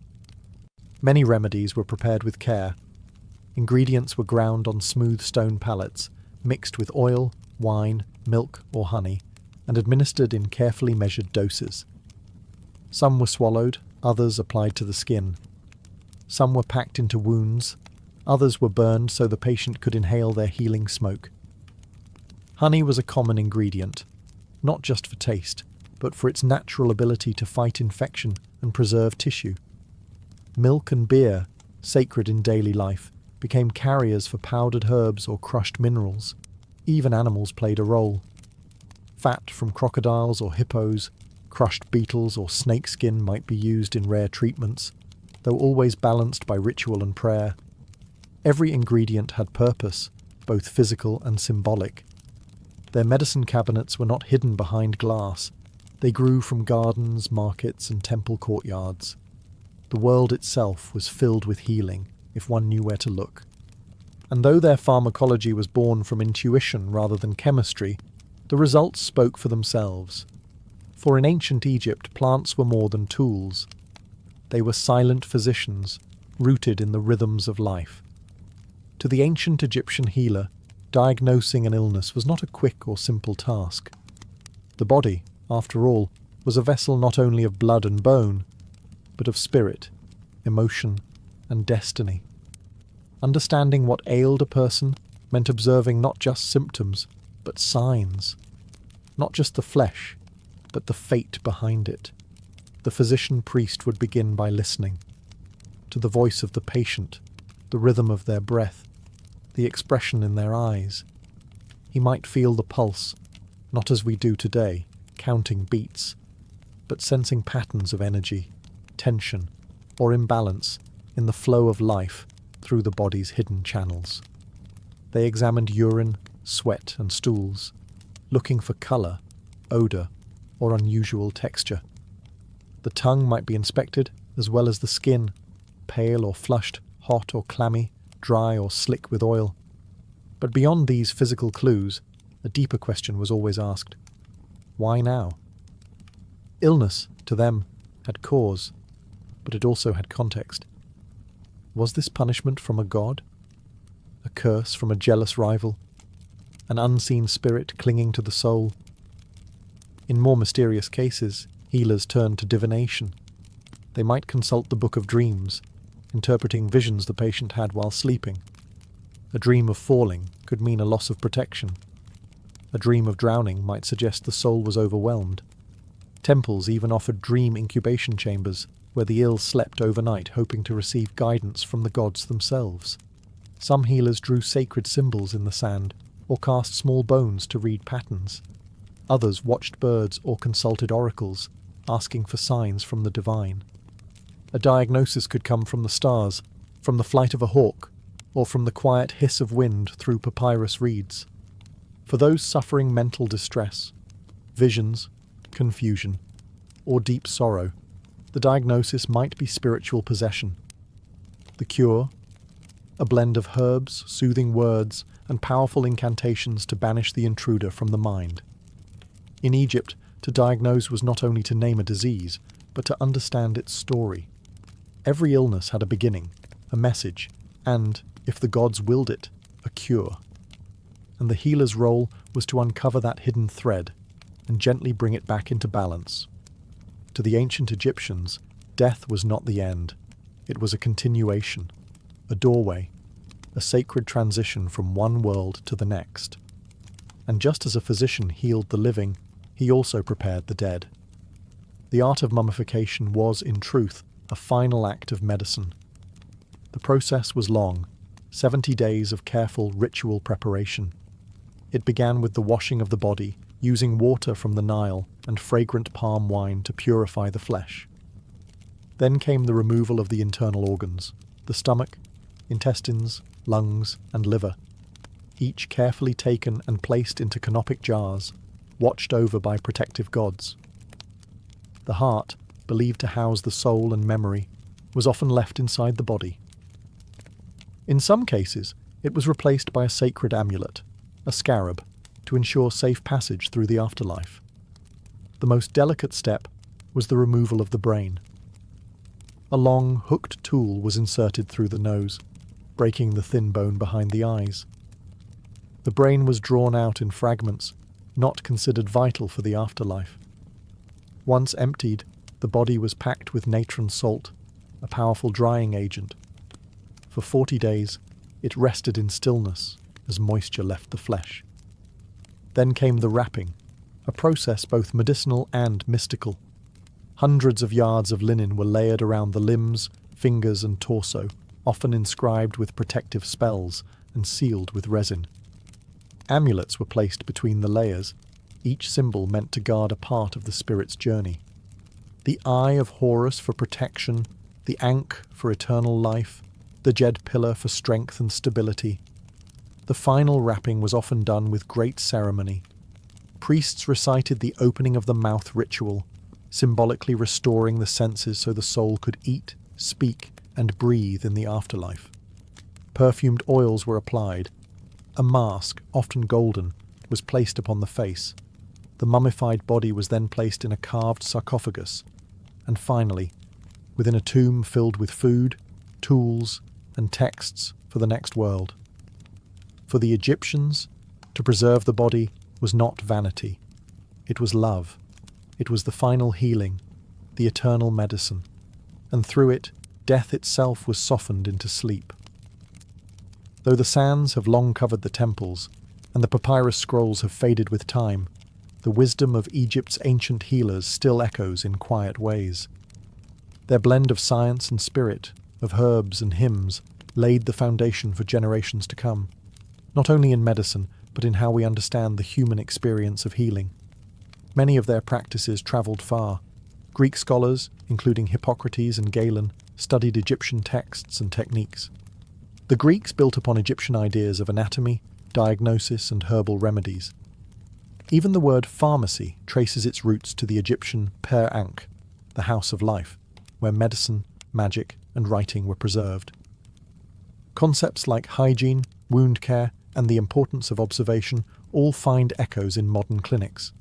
Many remedies were prepared with care. Ingredients were ground on smooth stone pallets, mixed with oil, wine, milk, or honey, and administered in carefully measured doses. Some were swallowed, others applied to the skin. Some were packed into wounds, others were burned so the patient could inhale their healing smoke. Honey was a common ingredient, not just for taste, but for its natural ability to fight infection and preserve tissue. Milk and beer, sacred in daily life, became carriers for powdered herbs or crushed minerals. Even animals played a role. Fat from crocodiles or hippos, crushed beetles or snakeskin might be used in rare treatments, though always balanced by ritual and prayer. Every ingredient had purpose, both physical and symbolic. Their medicine cabinets were not hidden behind glass. They grew from gardens, markets, and temple courtyards. The world itself was filled with healing, if one knew where to look. And though their pharmacology was born from intuition rather than chemistry, the results spoke for themselves. For in ancient Egypt, plants were more than tools. They were silent physicians, rooted in the rhythms of life. To the ancient Egyptian healer, diagnosing an illness was not a quick or simple task. The body, after all, was a vessel not only of blood and bone, but of spirit, emotion, and destiny. Understanding what ailed a person meant observing not just symptoms, but signs. Not just the flesh, but the fate behind it. The physician-priest would begin by listening to the voice of the patient, the rhythm of their breath, the expression in their eyes. He might feel the pulse, not as we do today, counting beats, but sensing patterns of energy, tension, or imbalance in the flow of life through the body's hidden channels. They examined urine, sweat, and stools, looking for colour, odour, or unusual texture. The tongue might be inspected, as well as the skin, pale or flushed, hot or clammy, dry or slick with oil. But beyond these physical clues, a deeper question was always asked. Why now? Illness, to them, had cause, but it also had context. Was this punishment from a god? A curse from a jealous rival? An unseen spirit clinging to the soul? In more mysterious cases, healers turned to divination. They might consult the Book of Dreams, interpreting visions the patient had while sleeping. A dream of falling could mean a loss of protection. A dream of drowning might suggest the soul was overwhelmed. Temples even offered dream incubation chambers, where the ill slept overnight hoping to receive guidance from the gods themselves. Some healers drew sacred symbols in the sand, or cast small bones to read patterns. Others watched birds or consulted oracles, asking for signs from the divine. A diagnosis could come from the stars, from the flight of a hawk, or from the quiet hiss of wind through papyrus reeds. For those suffering mental distress, visions, confusion, or deep sorrow, the diagnosis might be spiritual possession. The cure? A blend of herbs, soothing words, and powerful incantations to banish the intruder from the mind. In Egypt, to diagnose was not only to name a disease, but to understand its story. Every illness had a beginning, a message, and, if the gods willed it, a cure. And the healer's role was to uncover that hidden thread and gently bring it back into balance. To the ancient Egyptians, death was not the end. It was a continuation, a doorway, a sacred transition from one world to the next. And just as a physician healed the living, he also prepared the dead. The art of mummification was, in truth, a final act of medicine. The process was long, 70 days of careful ritual preparation. It began with the washing of the body, using water from the Nile and fragrant palm wine to purify the flesh. Then came the removal of the internal organs, the stomach, intestines, lungs, and liver, each carefully taken and placed into canopic jars, watched over by protective gods. The heart, believed to house the soul and memory, was often left inside the body. In some cases, it was replaced by a sacred amulet, a scarab, to ensure safe passage through the afterlife. The most delicate step was the removal of the brain. A long, hooked tool was inserted through the nose, breaking the thin bone behind the eyes. The brain was drawn out in fragments, not considered vital for the afterlife. Once emptied, the body was packed with natron salt, a powerful drying agent. For 40 days, it rested in stillness as moisture left the flesh. Then came the wrapping, a process both medicinal and mystical. Hundreds of yards of linen were layered around the limbs, fingers, and torso, often inscribed with protective spells and sealed with resin. Amulets were placed between the layers, each symbol meant to guard a part of the spirit's journey. The Eye of Horus for protection, the Ankh for eternal life, the Jed pillar for strength and stability. The final wrapping was often done with great ceremony. Priests recited the opening of the mouth ritual, symbolically restoring the senses so the soul could eat, speak, and breathe in the afterlife. Perfumed oils were applied. A mask, often golden, was placed upon the face. The mummified body was then placed in a carved sarcophagus, and finally, within a tomb filled with food, tools, and texts for the next world. For the Egyptians, to preserve the body was not vanity. It was love. It was the final healing, the eternal medicine, and through it, death itself was softened into sleep. Though the sands have long covered the temples, and the papyrus scrolls have faded with time, the wisdom of Egypt's ancient healers still echoes in quiet ways. Their blend of science and spirit, of herbs and hymns, laid the foundation for generations to come, not only in medicine, but in how we understand the human experience of healing. Many of their practices travelled far. Greek scholars, including Hippocrates and Galen, studied Egyptian texts and techniques. The Greeks built upon Egyptian ideas of anatomy, diagnosis, and herbal remedies. Even the word pharmacy traces its roots to the Egyptian Per Ankh, the house of life, where medicine, magic, and writing were preserved. Concepts like hygiene, wound care, and the importance of observation all find echoes in modern clinics.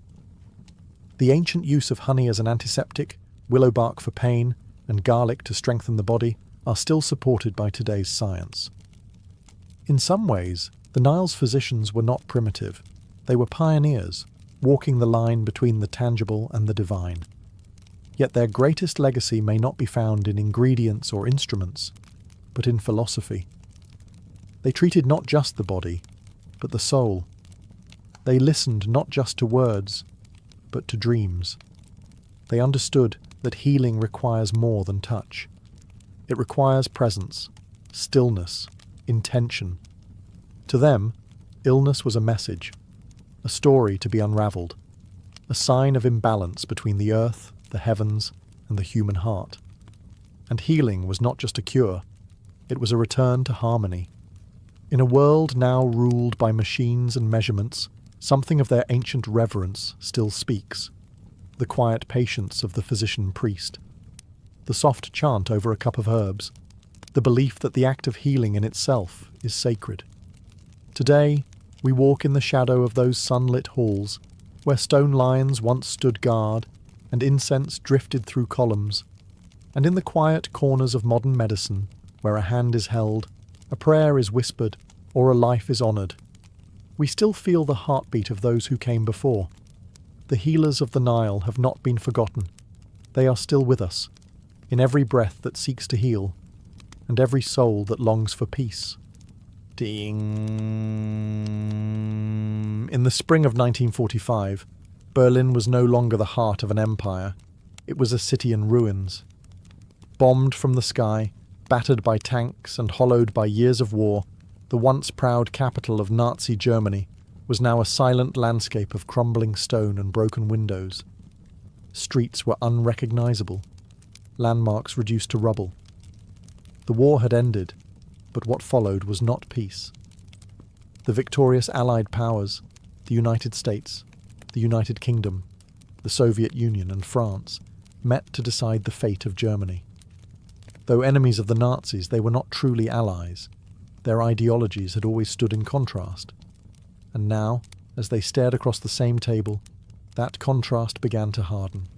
The ancient use of honey as an antiseptic, willow bark for pain, and garlic to strengthen the body are still supported by today's science. In some ways, the Nile's physicians were not primitive. They were pioneers, walking the line between the tangible and the divine. Yet their greatest legacy may not be found in ingredients or instruments, but in philosophy. They treated not just the body, but the soul. They listened not just to words, but to dreams. They understood that healing requires more than touch. It requires presence, stillness, intention. To them, illness was a message, a story to be unravelled, a sign of imbalance between the earth, the heavens, and the human heart. And healing was not just a cure, it was a return to harmony. In a world now ruled by machines and measurements, something of their ancient reverence still speaks. The quiet patience of the physician-priest, the soft chant over a cup of herbs, the belief that the act of healing in itself is sacred. Today, we walk in the shadow of those sunlit halls, where stone lions once stood guard, and incense drifted through columns, and in the quiet corners of modern medicine, where a hand is held, a prayer is whispered, or a life is honoured, we still feel the heartbeat of those who came before. The healers of the Nile have not been forgotten. They are still with us, in every breath that seeks to heal, and every soul that longs for peace. Ding. In the spring of 1945, Berlin was no longer the heart of an empire. It was a city in ruins. Bombed from the sky, battered by tanks and hollowed by years of war, the once proud capital of Nazi Germany was now a silent landscape of crumbling stone and broken windows. Streets were unrecognizable, landmarks reduced to rubble. The war had ended, but what followed was not peace. The victorious Allied powers, the United States, the United Kingdom, the Soviet Union and France, met to decide the fate of Germany. Though enemies of the Nazis, they were not truly allies. Their ideologies had always stood in contrast. And now, as they stared across the same table, that contrast began to harden.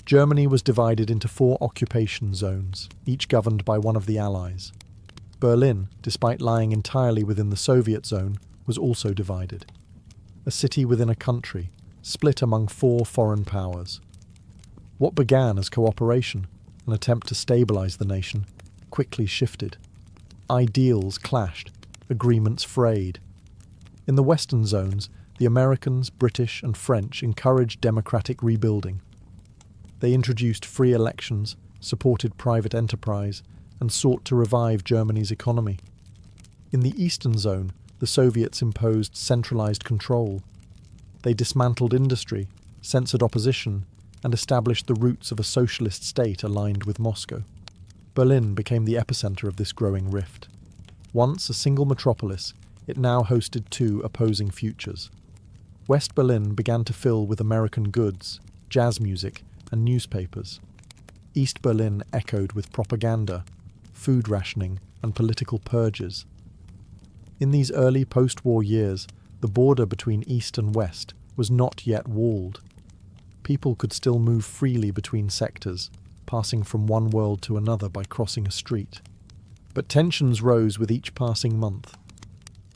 Germany was divided into 4 occupation zones, each governed by one of the Allies. Berlin, despite lying entirely within the Soviet zone, was also divided. A city within a country, split among 4 foreign powers. What began as cooperation, an attempt to stabilize the nation, quickly shifted. Ideals clashed, agreements frayed. In the Western zones, the Americans, British, and French encouraged democratic rebuilding. They introduced free elections, supported private enterprise, and sought to revive Germany's economy. In the Eastern Zone, the Soviets imposed centralized control. They dismantled industry, censored opposition, and established the roots of a socialist state aligned with Moscow. Berlin became the epicenter of this growing rift. Once a single metropolis, it now hosted 2 opposing futures. West Berlin began to fill with American goods, jazz music, and newspapers. East Berlin echoed with propaganda, food rationing, and political purges. In these early post-war years, the border between East and West was not yet walled. People could still move freely between sectors, passing from one world to another by crossing a street. But tensions rose with each passing month.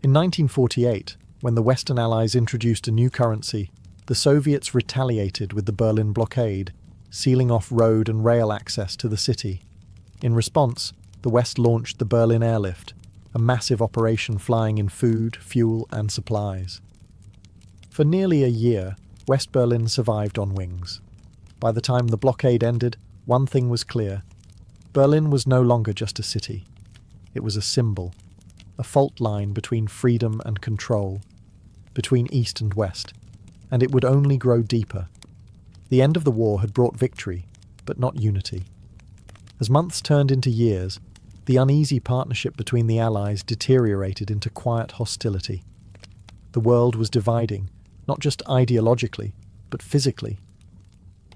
In 1948, when the Western Allies introduced a new currency, the Soviets retaliated with the Berlin blockade, sealing off road and rail access to the city. In response, the West launched the Berlin Airlift, a massive operation flying in food, fuel, and supplies. For nearly a year, West Berlin survived on wings. By the time the blockade ended, one thing was clear. Berlin was no longer just a city. It was a symbol, a fault line between freedom and control, between East and West, and it would only grow deeper. The end of the war had brought victory, but not unity. As months turned into years, the uneasy partnership between the Allies deteriorated into quiet hostility. The world was dividing, not just ideologically, but physically.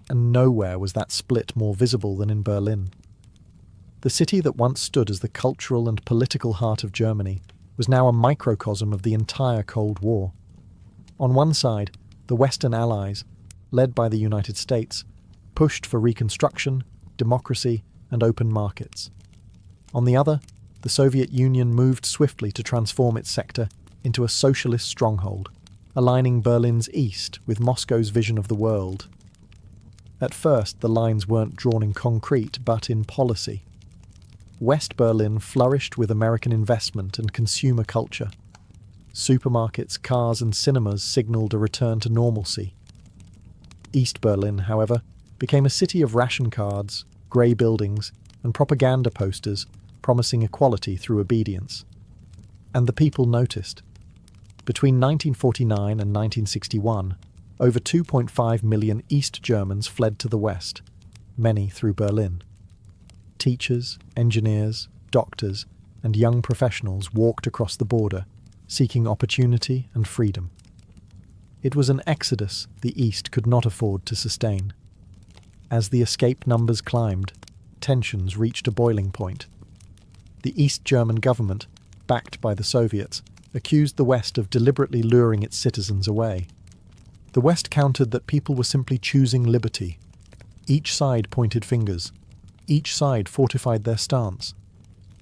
And nowhere was that split more visible than in Berlin. The city that once stood as the cultural and political heart of Germany was now a microcosm of the entire Cold War. On one side, the Western Allies, led by the United States, pushed for reconstruction, democracy, and open markets. On the other, the Soviet Union moved swiftly to transform its sector into a socialist stronghold, aligning Berlin's east with Moscow's vision of the world. At first, the lines weren't drawn in concrete, but in policy. West Berlin flourished with American investment and consumer culture. Supermarkets, cars, and cinemas signaled a return to normalcy. East Berlin, however, became a city of ration cards, grey buildings, and propaganda posters promising equality through obedience. And the people noticed. Between 1949 and 1961, over 2.5 million East Germans fled to the West, many through Berlin. Teachers, engineers, doctors, and young professionals walked across the border, seeking opportunity and freedom. It was an exodus the East could not afford to sustain. As the escape numbers climbed, tensions reached a boiling point. The East German government, backed by the Soviets, accused the West of deliberately luring its citizens away. The West countered that people were simply choosing liberty. Each side pointed fingers. Each side fortified their stance.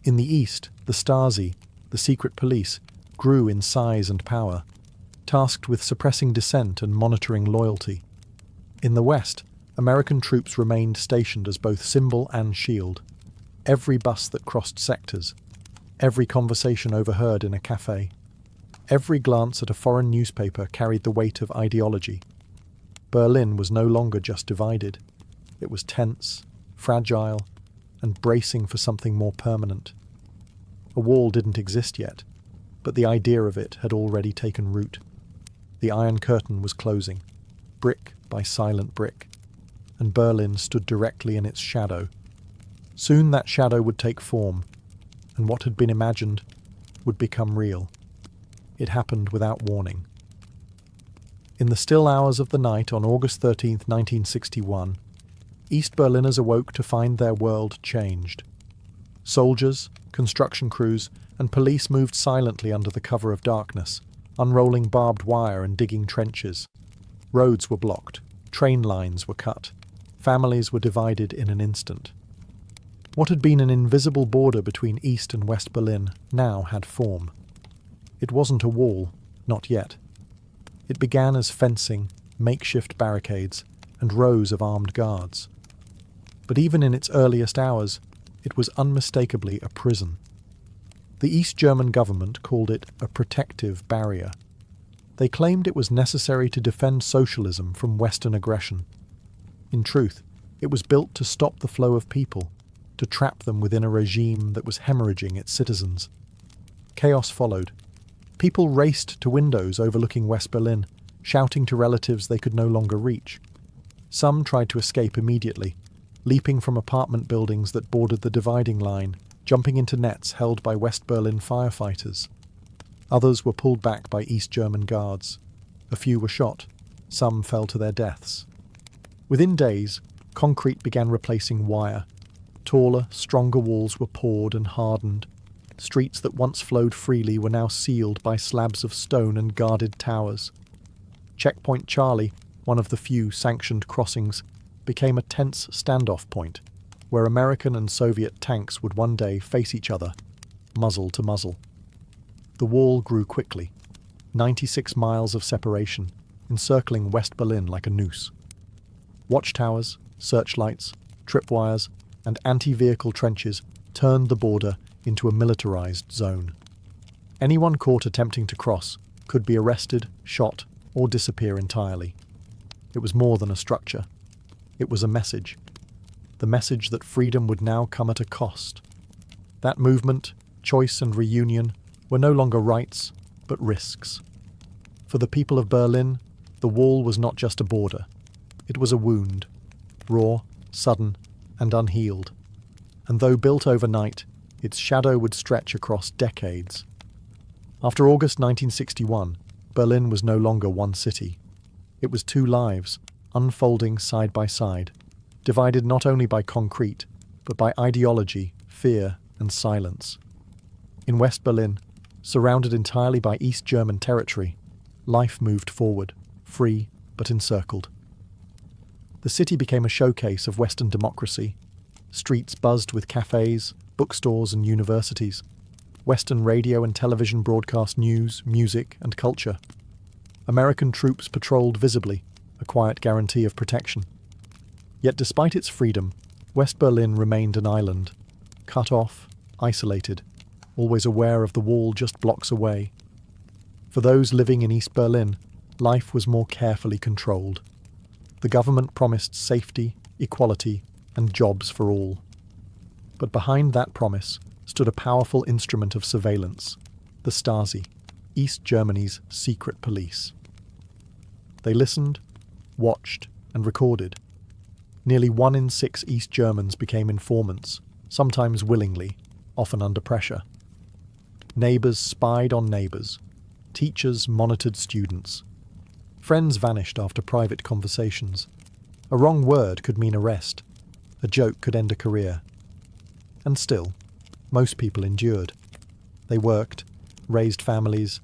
In the East, the Stasi, the secret police, grew in size and power, tasked with suppressing dissent and monitoring loyalty. In the West, American troops remained stationed as both symbol and shield. Every bus that crossed sectors, every conversation overheard in a cafe, every glance at a foreign newspaper carried the weight of ideology. Berlin was no longer just divided. It was tense, fragile, and bracing for something more permanent. A wall didn't exist yet, but the idea of it had already taken root. The Iron Curtain was closing, brick by silent brick, and Berlin stood directly in its shadow. Soon that shadow would take form, and what had been imagined would become real. It happened without warning. In the still hours of the night on August 13, 1961, East Berliners awoke to find their world changed. Soldiers, construction crews, and police moved silently under the cover of darkness, unrolling barbed wire and digging trenches. Roads were blocked, train lines were cut, Families were divided in an instant. What had been an invisible border between East and West Berlin now had form. It wasn't a wall, not yet. It began as fencing, makeshift barricades, and rows of armed guards. But even in its earliest hours, it was unmistakably a prison. The East German government called it a protective barrier. They claimed it was necessary to defend socialism from Western aggression. In truth, it was built to stop the flow of people, to trap them within a regime that was hemorrhaging its citizens. Chaos followed. People raced to windows overlooking West Berlin, shouting to relatives they could no longer reach. Some tried to escape immediately, leaping from apartment buildings that bordered the dividing line, jumping into nets held by West Berlin firefighters. Others were pulled back by East German guards. A few were shot. Some fell to their deaths. Within days, concrete began replacing wire. Taller, stronger walls were poured and hardened. Streets that once flowed freely were now sealed by slabs of stone and guarded towers. Checkpoint Charlie, one of the few sanctioned crossings, became a tense standoff point, where American and Soviet tanks would one day face each other, muzzle to muzzle. The wall grew quickly, 96 miles of separation, encircling West Berlin like a noose. Watchtowers, searchlights, tripwires, and anti-vehicle trenches turned the border into a militarized zone. Anyone caught attempting to cross could be arrested, shot, or disappear entirely. It was more than a structure. It was a message. The message that freedom would now come at a cost. That movement, choice and reunion were no longer rights, but risks. For the people of Berlin, the wall was not just a border. It was a wound, raw, sudden, and unhealed. And though built overnight, its shadow would stretch across decades. After August 1961, Berlin was no longer one city. It was two lives, unfolding side by side, divided not only by concrete, but by ideology, fear, and silence. In West Berlin, surrounded entirely by East German territory, life moved forward, free but encircled. The city became a showcase of Western democracy. Streets buzzed with cafes, bookstores, and universities. Western radio and television broadcast news, music, and culture. American troops patrolled visibly, a quiet guarantee of protection. Yet despite its freedom, West Berlin remained an island, cut off, isolated, always aware of the wall just blocks away. For those living in East Berlin, life was more carefully controlled. The government promised safety, equality, and jobs for all. But behind that promise stood a powerful instrument of surveillance, the Stasi, East Germany's secret police. They listened, watched, and recorded. Nearly 1 in 6 East Germans became informants, sometimes willingly, often under pressure. Neighbours spied on neighbours. Teachers monitored students. Friends vanished after private conversations. A wrong word could mean arrest. A joke could end a career. And still, most people endured. They worked, raised families,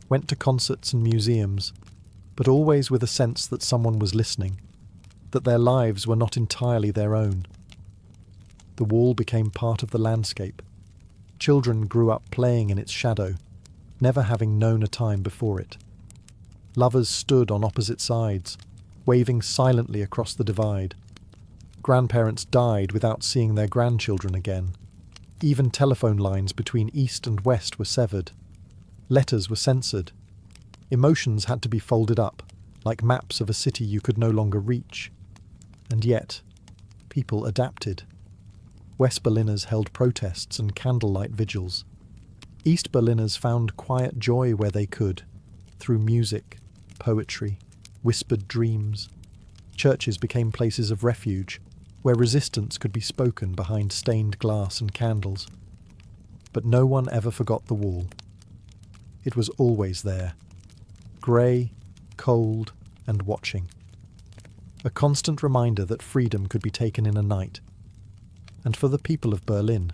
went to concerts and museums, but always with a sense that someone was listening, that their lives were not entirely their own. The wall became part of the landscape. Children grew up playing in its shadow, never having known a time before it. Lovers stood on opposite sides, waving silently across the divide. Grandparents died without seeing their grandchildren again. Even telephone lines between East and West were severed. Letters were censored. Emotions had to be folded up, like maps of a city you could no longer reach. And yet, people adapted. West Berliners held protests and candlelight vigils. East Berliners found quiet joy where they could, through music, poetry, whispered dreams. Churches became places of refuge, where resistance could be spoken behind stained glass and candles. But no one ever forgot the wall. It was always there, grey, cold, and watching. A constant reminder that freedom could be taken in a night. And for the people of Berlin,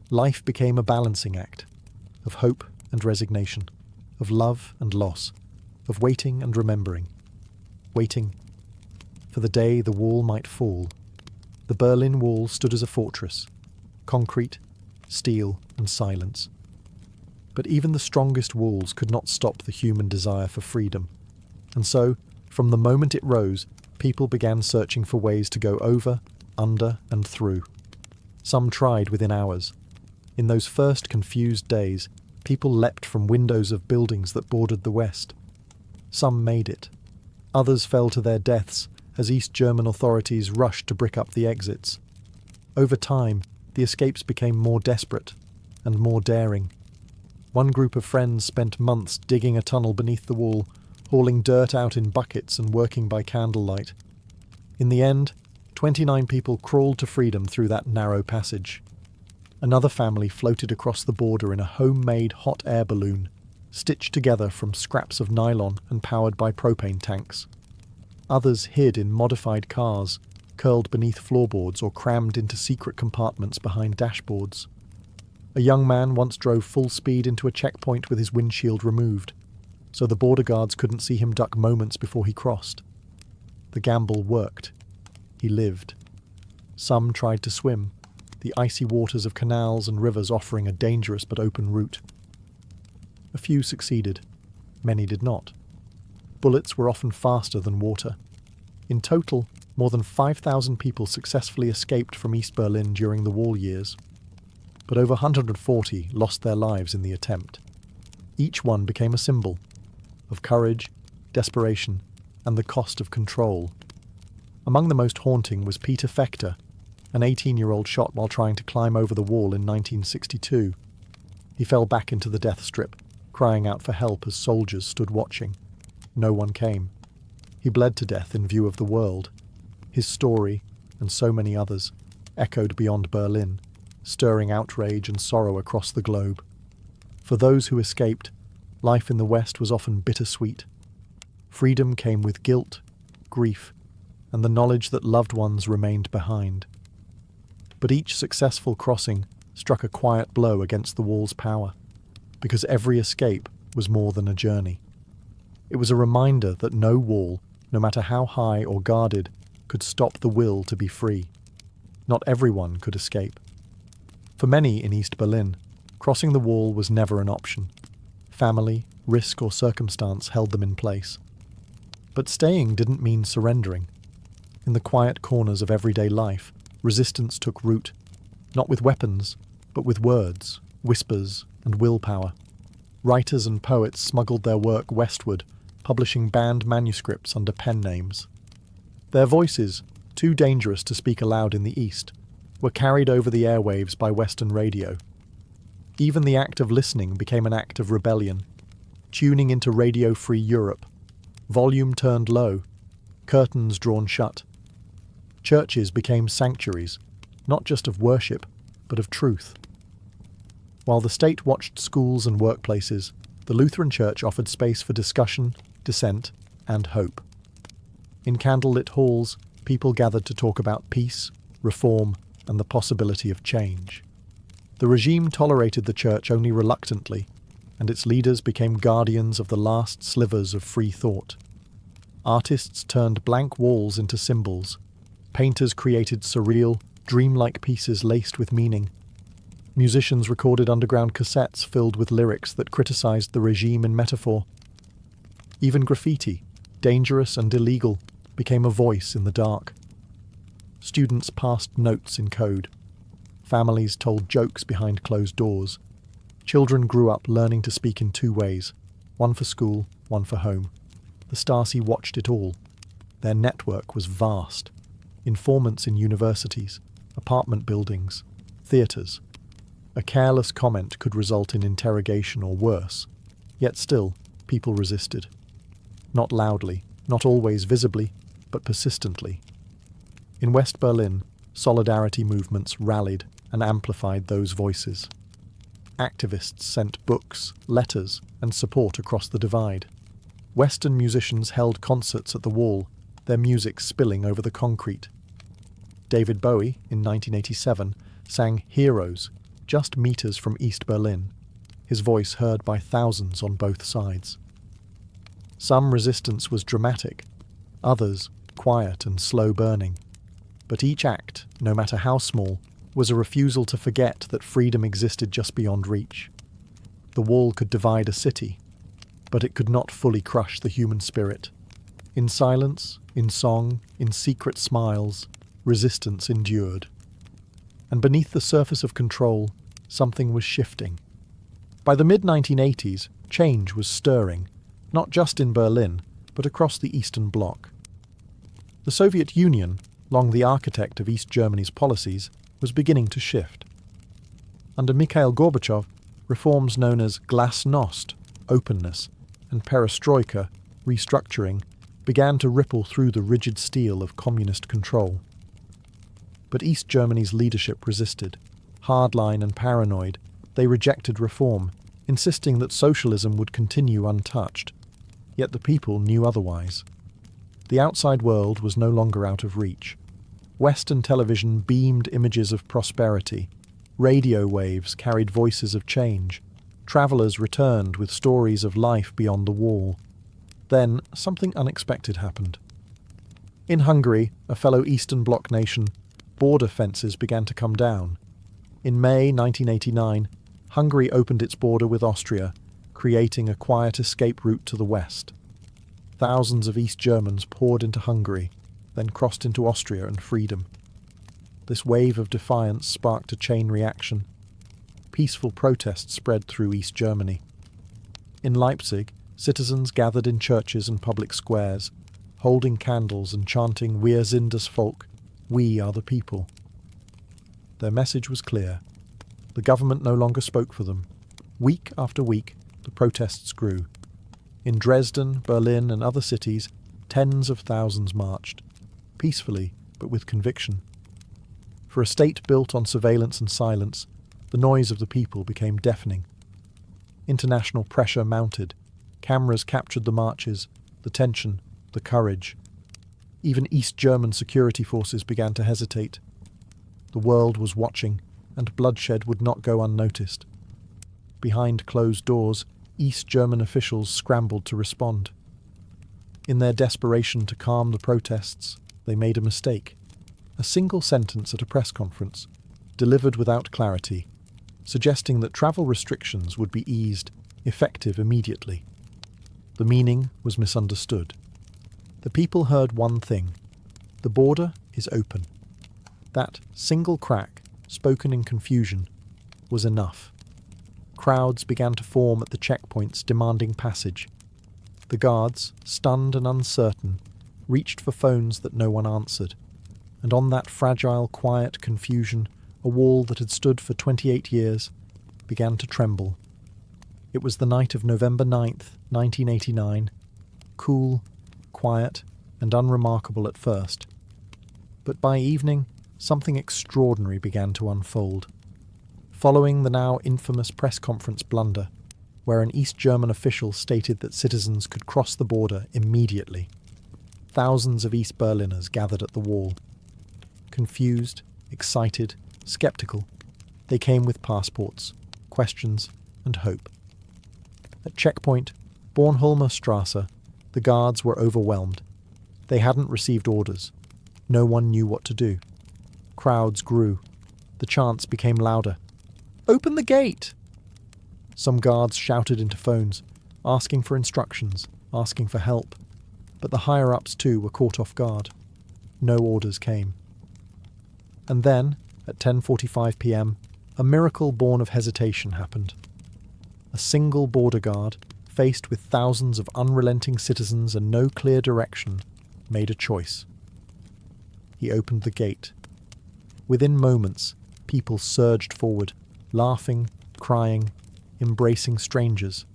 life became a balancing act, of hope and resignation, of love and loss, of waiting and remembering, waiting for the day the wall might fall. The Berlin Wall stood as a fortress, concrete, steel, and silence. But even the strongest walls could not stop the human desire for freedom. And so, from the moment it rose, people began searching for ways to go over, under, and through. Some tried within hours. In those first confused days, people leapt from windows of buildings that bordered the west. Some made it. Others fell to their deaths as East German authorities rushed to brick up the exits. Over time, the escapes became more desperate and more daring. One group of friends spent months digging a tunnel beneath the wall, hauling dirt out in buckets and working by candlelight. In the end, 29 people crawled to freedom through that narrow passage. Another family floated across the border in a homemade hot air balloon, stitched together from scraps of nylon and powered by propane tanks. Others hid in modified cars, curled beneath floorboards or crammed into secret compartments behind dashboards. A young man once drove full speed into a checkpoint with his windshield removed, so the border guards couldn't see him duck moments before he crossed. The gamble worked. He lived. Some tried to swim, the icy waters of canals and rivers offering a dangerous but open route. A few succeeded. Many did not. Bullets were often faster than water. In total, more than 5,000 people successfully escaped from East Berlin during the wall years. But over 140 lost their lives in the attempt. Each one became a symbol of courage, desperation, and the cost of control. Among the most haunting was Peter Fechter, an 18-year-old shot while trying to climb over the wall in 1962. He fell back into the death strip, crying out for help as soldiers stood watching. No one came. He bled to death in view of the world. His story, and so many others, echoed beyond Berlin, stirring outrage and sorrow across the globe. For those who escaped, life in the West was often bittersweet. Freedom came with guilt, grief, and the knowledge that loved ones remained behind. But each successful crossing struck a quiet blow against the wall's power, because every escape was more than a journey. It was a reminder that no wall, no matter how high or guarded, could stop the will to be free. Not everyone could escape. For many in East Berlin, crossing the wall was never an option. Family, risk, or circumstance held them in place. But staying didn't mean surrendering. In the quiet corners of everyday life, resistance took root, not with weapons, but with words, whispers, and willpower. Writers and poets smuggled their work westward, publishing banned manuscripts under pen names. Their voices, too dangerous to speak aloud in the East, were carried over the airwaves by Western radio. Even the act of listening became an act of rebellion, tuning into radio-free Europe, volume turned low, curtains drawn shut. Churches became sanctuaries, not just of worship, but of truth. While the state watched schools and workplaces, the Lutheran Church offered space for discussion, dissent, and hope. In candlelit halls, people gathered to talk about peace, reform, and the possibility of change. The regime tolerated the church only reluctantly, and its leaders became guardians of the last slivers of free thought. Artists turned blank walls into symbols. Painters created surreal, dreamlike pieces laced with meaning. Musicians recorded underground cassettes filled with lyrics that criticized the regime in metaphor. Even graffiti, dangerous and illegal, became a voice in the dark. Students passed notes in code. Families told jokes behind closed doors. Children grew up learning to speak in two ways, one for school, one for home. The Stasi watched it all. Their network was vast. Informants in universities, apartment buildings, theatres. A careless comment could result in interrogation or worse. Yet still, people resisted. Not loudly, not always visibly, but persistently. In West Berlin, solidarity movements rallied and amplified those voices. Activists sent books, letters, and support across the divide. Western musicians held concerts at the wall, their music spilling over the concrete. David Bowie, in 1987, sang Heroes, just meters from East Berlin, his voice heard by thousands on both sides. Some resistance was dramatic, others quiet and slow burning. But each act, no matter how small, was a refusal to forget that freedom existed just beyond reach. The wall could divide a city, but it could not fully crush the human spirit. In silence, in song, in secret smiles, resistance endured. And beneath the surface of control, something was shifting. By the mid-1980s, change was stirring, not just in Berlin, but across the Eastern Bloc. The Soviet Union, long the architect of East Germany's policies, was beginning to shift. Under Mikhail Gorbachev, reforms known as glasnost, openness, and perestroika, restructuring, began to ripple through the rigid steel of communist control. But East Germany's leadership resisted. Hardline and paranoid, they rejected reform, insisting that socialism would continue untouched. Yet the people knew otherwise. The outside world was no longer out of reach. Western television beamed images of prosperity. Radio waves carried voices of change. Travellers returned with stories of life beyond the wall. Then something unexpected happened. In Hungary, a fellow Eastern Bloc nation, border fences began to come down. In May 1989, Hungary opened its border with Austria, creating a quiet escape route to the west. Thousands of East Germans poured into Hungary, then crossed into Austria and freedom. This wave of defiance sparked a chain reaction. Peaceful protests spread through East Germany. In Leipzig, citizens gathered in churches and public squares, holding candles and chanting Wir sind das Volk, we are the people. Their message was clear. The government no longer spoke for them. Week after week, the protests grew. In Dresden, Berlin, and other cities, tens of thousands marched, peacefully but with conviction. For a state built on surveillance and silence, the noise of the people became deafening. International pressure mounted. Cameras captured the marches, the tension, the courage. Even East German security forces began to hesitate. The world was watching, and bloodshed would not go unnoticed. Behind closed doors, East German officials scrambled to respond. In their desperation to calm the protests, they made a mistake. A single sentence at a press conference, delivered without clarity, suggesting that travel restrictions would be eased, effective immediately. The meaning was misunderstood. The people heard one thing: the border is open. That single crack, spoken in confusion, was enough. Crowds began to form at the checkpoints demanding passage. The guards, stunned and uncertain, reached for phones that no one answered. And on that fragile, quiet confusion, a wall that had stood for 28 years began to tremble. It was the night of November 9th, 1989, cool, quiet, and unremarkable at first. But by evening, something extraordinary began to unfold. Following the now infamous press conference blunder, where an East German official stated that citizens could cross the border immediately, thousands of East Berliners gathered at the wall. Confused, excited, skeptical, they came with passports, questions, and hope. At checkpoint Bornholmer Strasse, the guards were overwhelmed. They hadn't received orders. No one knew what to do. Crowds grew. The chants became louder. "Open the gate!" Some guards shouted into phones, asking for instructions, asking for help. But the higher-ups too were caught off guard. No orders came. And then, at 10:45 p.m, a miracle born of hesitation happened. A single border guard, faced with thousands of unrelenting citizens and no clear direction, made a choice. He opened the gate. Within moments, people surged forward, laughing, crying, embracing strangers.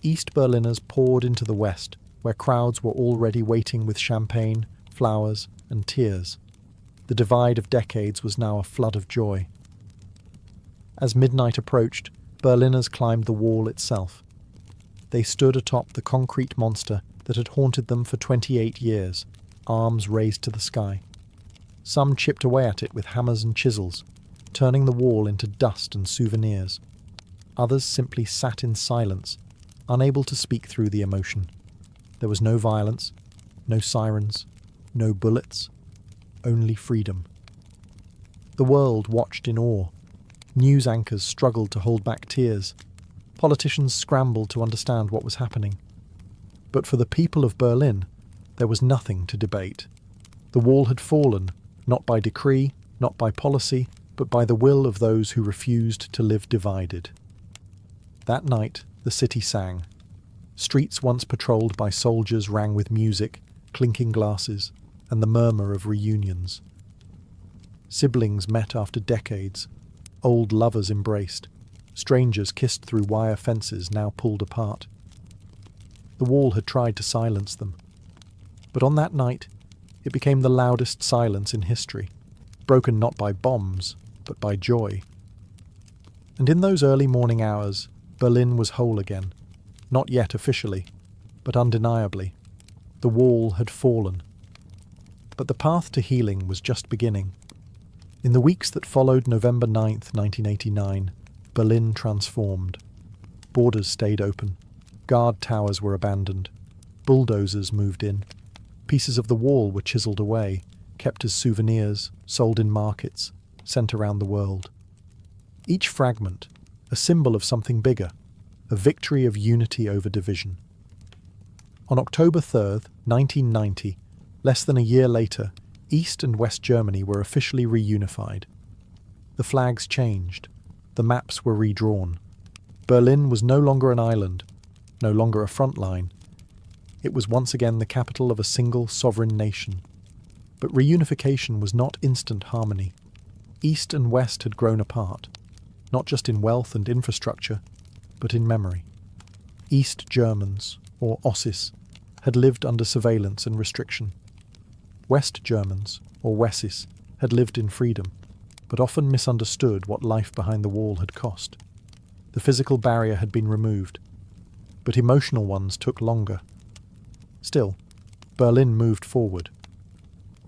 East Berliners poured into the west, where crowds were already waiting with champagne, flowers, and tears. The divide of decades was now a flood of joy. As midnight approached, Berliners climbed the wall itself. They stood atop the concrete monster that had haunted them for 28 years, arms raised to the sky. Some chipped away at it with hammers and chisels, turning the wall into dust and souvenirs. Others simply sat in silence, unable to speak through the emotion. There was no violence, no sirens, no bullets, only freedom. The world watched in awe. News anchors struggled to hold back tears. Politicians scrambled to understand what was happening. But for the people of Berlin, there was nothing to debate. The wall had fallen, not by decree, not by policy, but by the will of those who refused to live divided. That night, the city sang. Streets once patrolled by soldiers rang with music, clinking glasses, and the murmur of reunions. Siblings met after decades. Old lovers embraced. Strangers kissed through wire fences now pulled apart. The wall had tried to silence them. But on that night, it became the loudest silence in history, broken not by bombs, but by joy. And in those early morning hours, Berlin was whole again, not yet officially, but undeniably. The wall had fallen. But the path to healing was just beginning. In the weeks that followed November 9th, 1989, Berlin transformed. Borders stayed open. Guard towers were abandoned. Bulldozers moved in. Pieces of the wall were chiselled away, kept as souvenirs, sold in markets, sent around the world. Each fragment, a symbol of something bigger, a victory of unity over division. On October 3rd, 1990, less than a year later, East and West Germany were officially reunified. The flags changed. The maps were redrawn. Berlin was no longer an island, no longer a front line. It was once again the capital of a single sovereign nation. But reunification was not instant harmony. East and West had grown apart, not just in wealth and infrastructure, but in memory. East Germans, or Ossis, had lived under surveillance and restriction. West Germans, or Wessis, had lived in freedom, but often misunderstood what life behind the wall had cost. The physical barrier had been removed, but emotional ones took longer. Still, Berlin moved forward.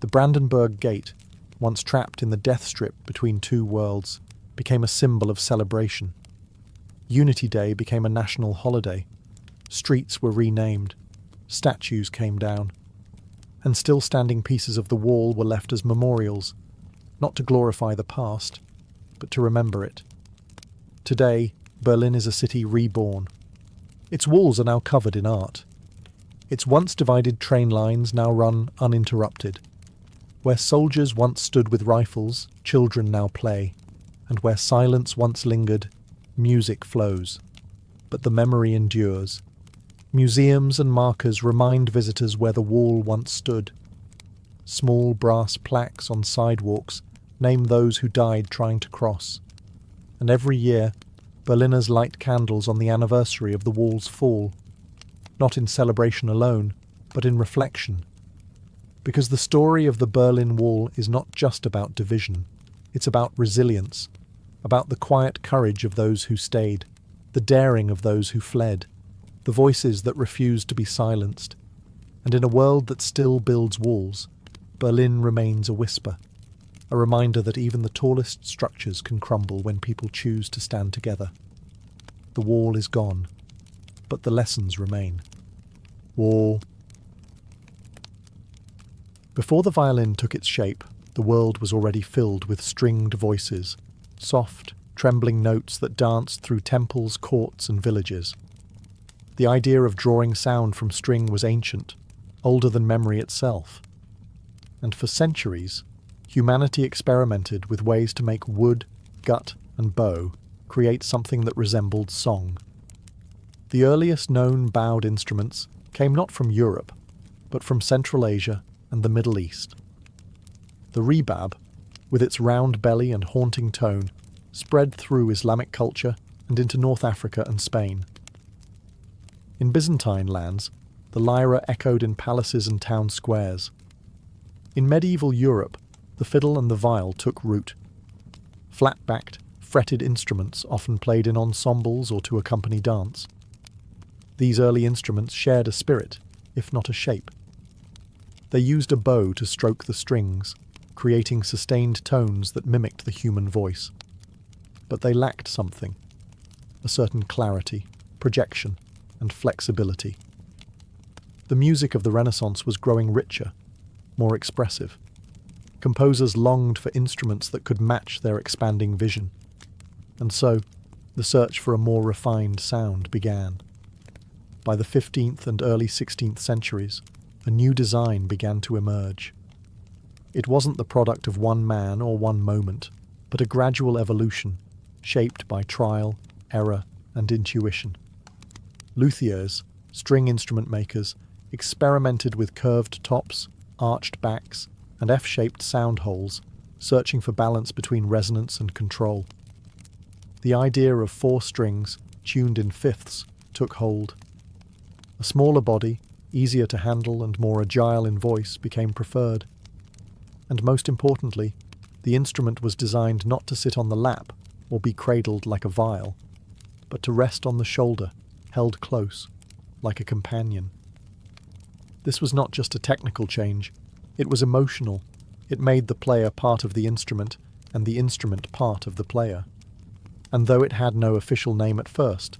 The Brandenburg Gate, once trapped in the death strip between two worlds, became a symbol of celebration. Unity Day became a national holiday. Streets were renamed. Statues came down. And still standing pieces of the wall were left as memorials, not to glorify the past, but to remember it. Today, Berlin is a city reborn. Its walls are now covered in art. Its once divided train lines now run uninterrupted. Where soldiers once stood with rifles, children now play, and where silence once lingered, music flows. But the memory endures. Museums and markers remind visitors where the wall once stood. Small brass plaques on sidewalks name those who died trying to cross. And every year, Berliners light candles on the anniversary of the wall's fall, not in celebration alone, but in reflection. Because the story of the Berlin Wall is not just about division, it's about resilience, about the quiet courage of those who stayed, the daring of those who fled, the voices that refused to be silenced. And in a world that still builds walls, Berlin remains a whisper, a reminder that even the tallest structures can crumble when people choose to stand together. The wall is gone, but the lessons remain. Wall. Before the violin took its shape, the world was already filled with stringed voices, soft, trembling notes that danced through temples, courts, and villages. The idea of drawing sound from string was ancient, older than memory itself. And for centuries, humanity experimented with ways to make wood, gut, and bow create something that resembled song. The earliest known bowed instruments came not from Europe, but from Central Asia and the Middle East. The rebab, with its round belly and haunting tone, spread through Islamic culture and into North Africa and Spain. In Byzantine lands, the lyra echoed in palaces and town squares. In medieval Europe, the fiddle and the viol took root. Flat-backed, fretted instruments often played in ensembles or to accompany dance. These early instruments shared a spirit, if not a shape. They used a bow to stroke the strings, creating sustained tones that mimicked the human voice. But they lacked something, a certain clarity, projection, and flexibility. The music of the Renaissance was growing richer. more expressive. Composers longed for instruments that could match their expanding vision. And so, the search for a more refined sound began. By the 15th and early 16th centuries, a new design began to emerge. It wasn't the product of one man or one moment, but a gradual evolution, shaped by trial, error, and intuition. Luthiers, string instrument makers, experimented with curved tops, arched backs, and F-shaped sound holes, searching for balance between resonance and control. The idea of 4 strings, tuned in fifths, took hold. A smaller body, easier to handle and more agile in voice, became preferred. And most importantly, the instrument was designed not to sit on the lap or be cradled like a viol, but to rest on the shoulder, held close, like a companion. This was not just a technical change, it was emotional. It made the player part of the instrument, and the instrument part of the player. And though it had no official name at first,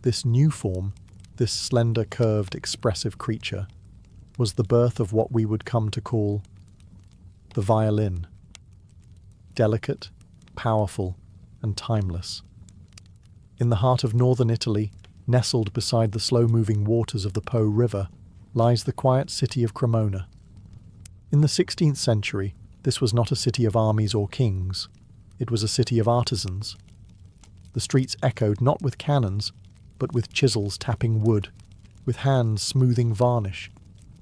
this new form, this slender, curved, expressive creature, was the birth of what we would come to call the violin. Delicate, powerful, and timeless. In the heart of northern Italy, nestled beside the slow-moving waters of the Po River, lies the quiet city of Cremona. In the 16th century, this was not a city of armies or kings. It was a city of artisans. The streets echoed not with cannons, but with chisels tapping wood, with hands smoothing varnish,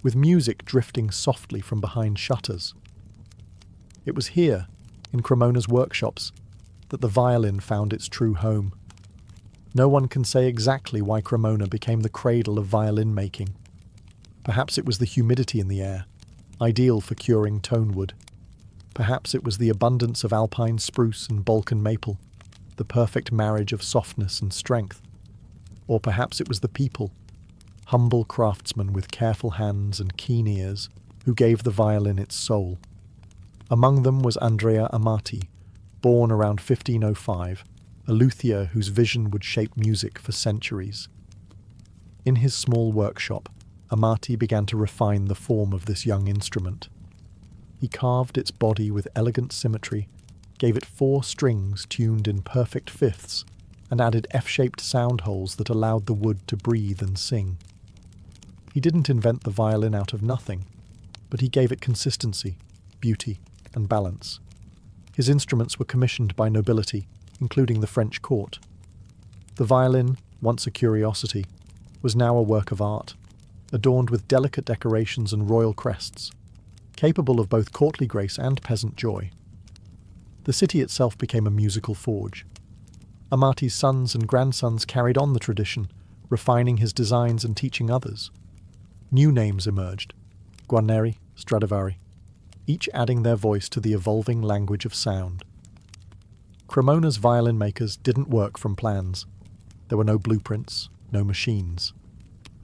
with music drifting softly from behind shutters. It was here, in Cremona's workshops, that the violin found its true home. No one can say exactly why Cremona became the cradle of violin making. Perhaps it was the humidity in the air, ideal for curing tonewood. Perhaps it was the abundance of alpine spruce and Balkan maple, the perfect marriage of softness and strength. Or perhaps it was the people, humble craftsmen with careful hands and keen ears, who gave the violin its soul. Among them was Andrea Amati, born around 1505, a luthier whose vision would shape music for centuries. In his small workshop, Amati began to refine the form of this young instrument. He carved its body with elegant symmetry, gave it 4 strings tuned in perfect fifths, and added F-shaped sound holes that allowed the wood to breathe and sing. He didn't invent the violin out of nothing, but he gave it consistency, beauty, and balance. His instruments were commissioned by nobility, including the French court. The violin, once a curiosity, was now a work of art, adorned with delicate decorations and royal crests, capable of both courtly grace and peasant joy. The city itself became a musical forge. Amati's sons and grandsons carried on the tradition, refining his designs and teaching others. New names emerged, Guarneri, Stradivari, each adding their voice to the evolving language of sound. Cremona's violin makers didn't work from plans. There were no blueprints, no machines.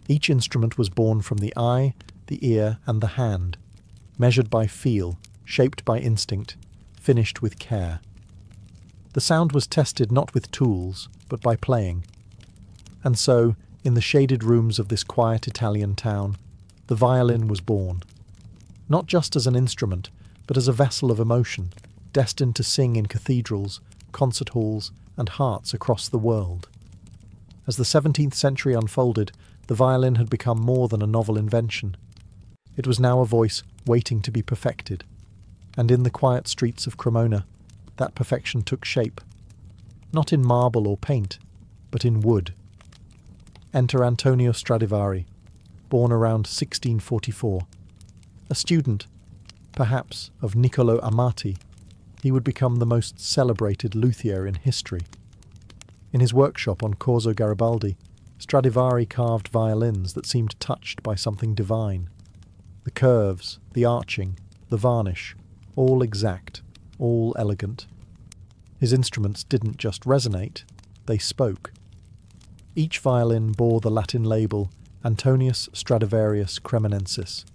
Each instrument was born from the eye, the ear, and the hand, measured by feel, shaped by instinct, finished with care. The sound was tested not with tools, but by playing. And so, in the shaded rooms of this quiet Italian town, the violin was born. Not just as an instrument, but as a vessel of emotion, destined to sing in cathedrals, concert halls, and hearts across the world. As the 17th century unfolded, the violin had become more than a novel invention. It was now a voice waiting to be perfected. And in the quiet streets of Cremona, that perfection took shape. Not in marble or paint, but in wood. Enter Antonio Stradivari, born around 1644. A student, perhaps, of Niccolò Amati, he would become the most celebrated luthier in history. In his workshop on Corso Garibaldi, Stradivari carved violins that seemed touched by something divine. The curves, the arching, the varnish, all exact, all elegant. His instruments didn't just resonate, they spoke. Each violin bore the Latin label Antonius Stradivarius Cremonensis,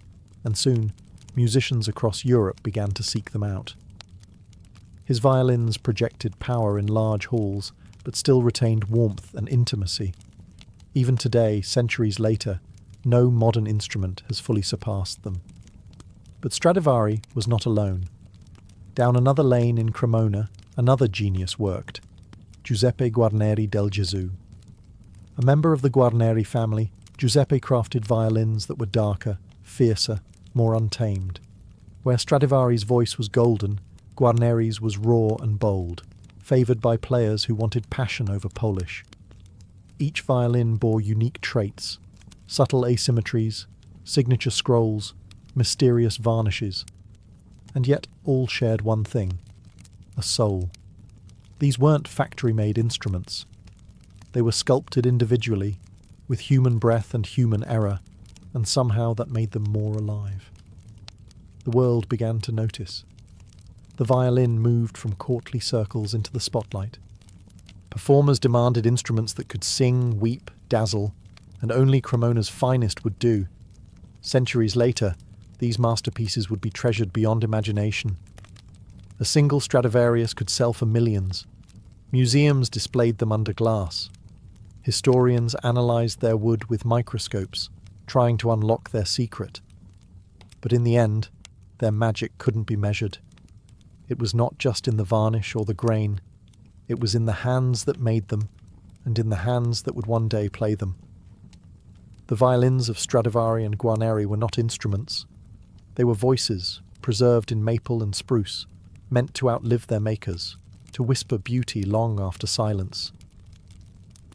and soon musicians across Europe began to seek them out. His violins projected power in large halls, but still retained warmth and intimacy. Even today, centuries later, no modern instrument has fully surpassed them. But Stradivari was not alone. Down another lane in Cremona, another genius worked, Giuseppe Guarneri del Gesù. A member of the Guarneri family, Giuseppe crafted violins that were darker, fiercer, more untamed. Where Stradivari's voice was golden, Guarneri's was raw and bold, favoured by players who wanted passion over polish. Each violin bore unique traits, subtle asymmetries, signature scrolls, mysterious varnishes, and yet all shared one thing: a soul. These weren't factory-made instruments. They were sculpted individually, with human breath and human error, and somehow that made them more alive. The world began to notice. The violin moved from courtly circles into the spotlight. Performers demanded instruments that could sing, weep, dazzle, and only Cremona's finest would do. Centuries later, these masterpieces would be treasured beyond imagination. A single Stradivarius could sell for millions. Museums displayed them under glass. Historians analysed their wood with microscopes, trying to unlock their secret. But in the end, their magic couldn't be measured. It was not just in the varnish or the grain. It was in the hands that made them, and in the hands that would one day play them. The violins of Stradivari and Guarneri were not instruments. They were voices, preserved in maple and spruce, meant to outlive their makers, to whisper beauty long after silence.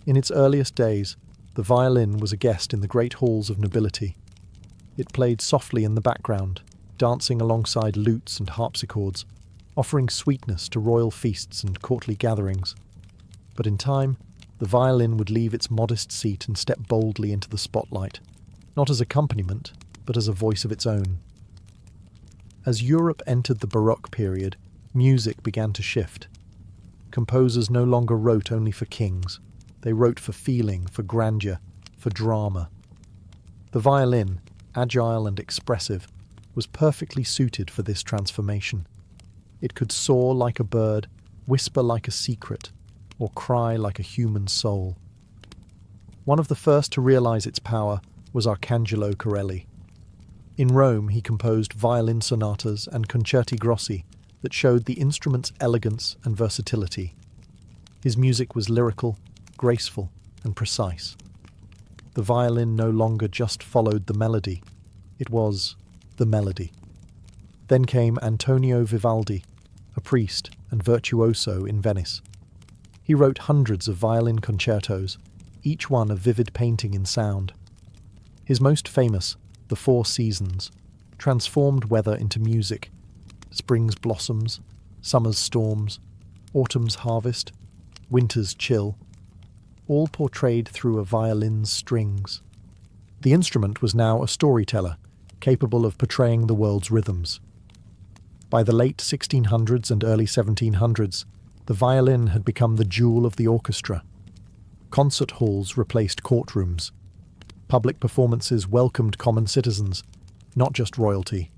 In its earliest days, the violin was a guest in the great halls of nobility. It played softly in the background, dancing alongside lutes and harpsichords, offering sweetness to royal feasts and courtly gatherings. But in time, the violin would leave its modest seat and step boldly into the spotlight, not as accompaniment, but as a voice of its own. As Europe entered the Baroque period, music began to shift. Composers no longer wrote only for kings. They wrote for feeling, for grandeur, for drama. The violin, agile and expressive, was perfectly suited for this transformation. It could soar like a bird, whisper like a secret, or cry like a human soul. One of the first to realize its power was Arcangelo Corelli. In Rome, he composed violin sonatas and concerti grossi that showed the instrument's elegance and versatility. His music was lyrical, graceful, and precise. The violin no longer just followed the melody. It was the melody. Then came Antonio Vivaldi, a priest and virtuoso in Venice. He wrote hundreds of violin concertos, each one a vivid painting in sound. His most famous, The Four Seasons, transformed weather into music: spring's blossoms, summer's storms, autumn's harvest, winter's chill, all portrayed through a violin's strings. The instrument was now a storyteller, capable of portraying the world's rhythms. By the late 1600s and early 1700s, the violin had become the jewel of the orchestra. Concert halls replaced courtrooms. Public performances welcomed common citizens, not just royalty.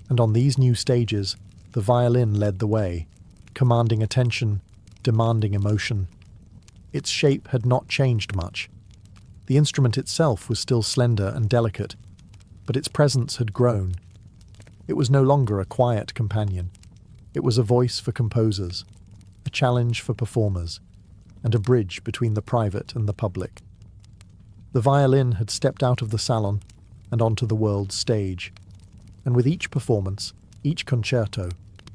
And on these new stages, the violin led the way, commanding attention, demanding emotion. Its shape had not changed much. The instrument itself was still slender and delicate, but its presence had grown. It was no longer a quiet companion. It was a voice for composers, a challenge for performers, and a bridge between the private and the public. The violin had stepped out of the salon and onto the world's stage, and with each performance, each concerto,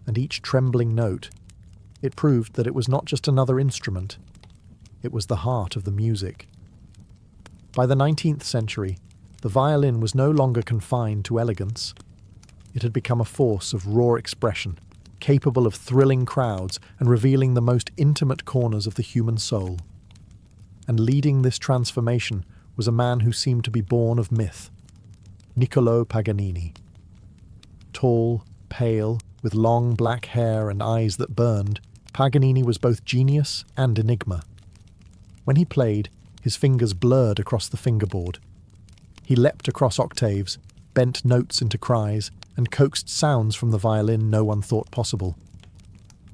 and each trembling note, it proved that it was not just another instrument. It was the heart of the music. By the 19th century, the violin was no longer confined to elegance. It had become a force of raw expression, capable of thrilling crowds and revealing the most intimate corners of the human soul. And leading this transformation was a man who seemed to be born of myth, Niccolò Paganini. Tall, pale, with long black hair and eyes that burned, Paganini was both genius and enigma. When he played, his fingers blurred across the fingerboard. He leapt across octaves, bent notes into cries, and coaxed sounds from the violin no one thought possible.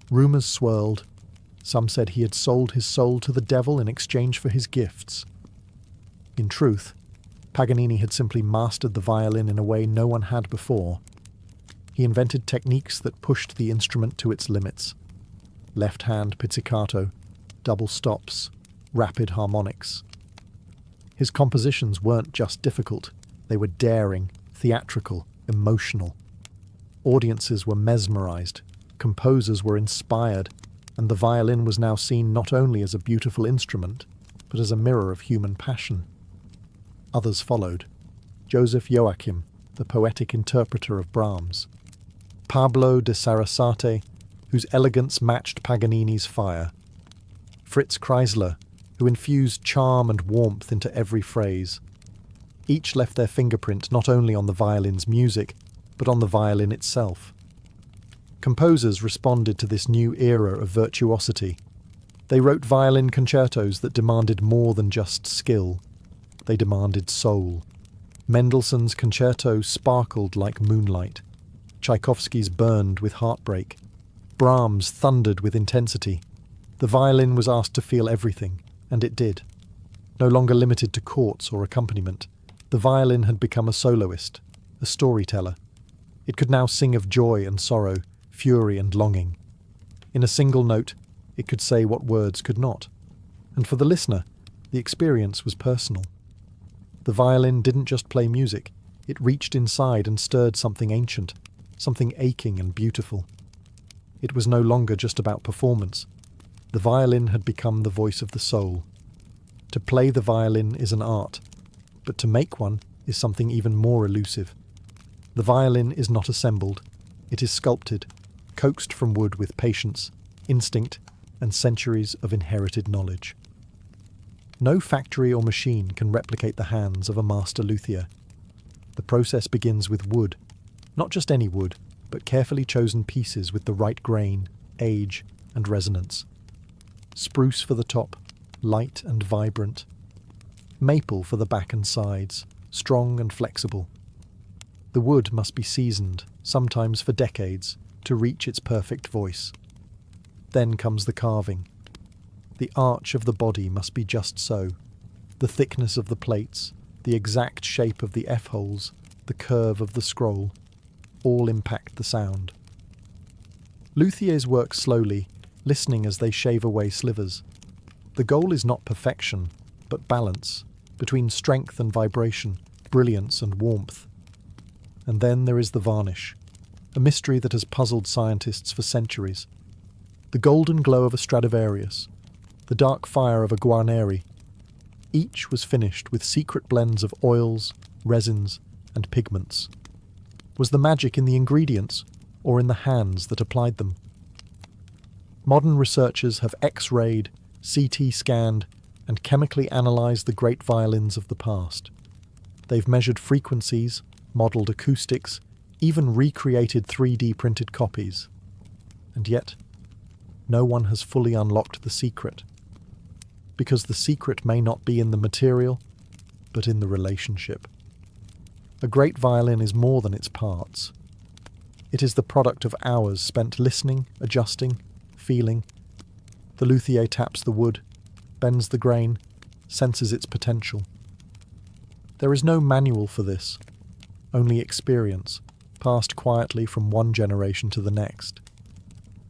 Rumours swirled. Some said he had sold his soul to the devil in exchange for his gifts. In truth, Paganini had simply mastered the violin in a way no one had before. He invented techniques that pushed the instrument to its limits. Left-hand pizzicato, double stops, rapid harmonics. His compositions weren't just difficult, they were daring, theatrical, emotional. Audiences were mesmerized, composers were inspired, and the violin was now seen not only as a beautiful instrument, but as a mirror of human passion. Others followed. Joseph Joachim, the poetic interpreter of Brahms. Pablo de Sarasate, whose elegance matched Paganini's fire. Fritz Kreisler, who infused charm and warmth into every phrase. Each left their fingerprint not only on the violin's music, but on the violin itself. Composers responded to this new era of virtuosity. They wrote violin concertos that demanded more than just skill. They demanded soul. Mendelssohn's concerto sparkled like moonlight. Tchaikovsky's burned with heartbreak. Brahms thundered with intensity. The violin was asked to feel everything, and it did. No longer limited to chords or accompaniment, the violin had become a soloist, a storyteller. It could now sing of joy and sorrow, fury and longing. In a single note, it could say what words could not. And for the listener, the experience was personal. The violin didn't just play music, it reached inside and stirred something ancient, something aching and beautiful. It was no longer just about performance. The violin had become the voice of the soul. To play the violin is an art, but to make one is something even more elusive. The violin is not assembled, it is sculpted, coaxed from wood with patience, instinct, and centuries of inherited knowledge. No factory or machine can replicate the hands of a master luthier. The process begins with wood, not just any wood, but carefully chosen pieces with the right grain, age, and resonance. Spruce for the top, light and vibrant. Maple for the back and sides, strong and flexible. The wood must be seasoned, sometimes for decades, to reach its perfect voice. Then comes the carving. The arch of the body must be just so. The thickness of the plates, the exact shape of the F-holes, the curve of the scroll, all impact the sound. Luthiers work slowly, listening as they shave away slivers. The goal is not perfection, but balance, between strength and vibration, brilliance and warmth. And then there is the varnish, a mystery that has puzzled scientists for centuries. The golden glow of a Stradivarius, the dark fire of a Guarneri. Each was finished with secret blends of oils, resins, and pigments. Was the magic in the ingredients, or in the hands that applied them? Modern researchers have X-rayed, CT scanned, and chemically analysed the great violins of the past. They've measured frequencies, modelled acoustics, even recreated 3D printed copies. And yet, no one has fully unlocked the secret. Because the secret may not be in the material, but in the relationship. A great violin is more than its parts. It is the product of hours spent listening, adjusting, feeling. The luthier taps the wood, bends the grain, senses its potential. There is no manual for this, only experience, passed quietly from one generation to the next.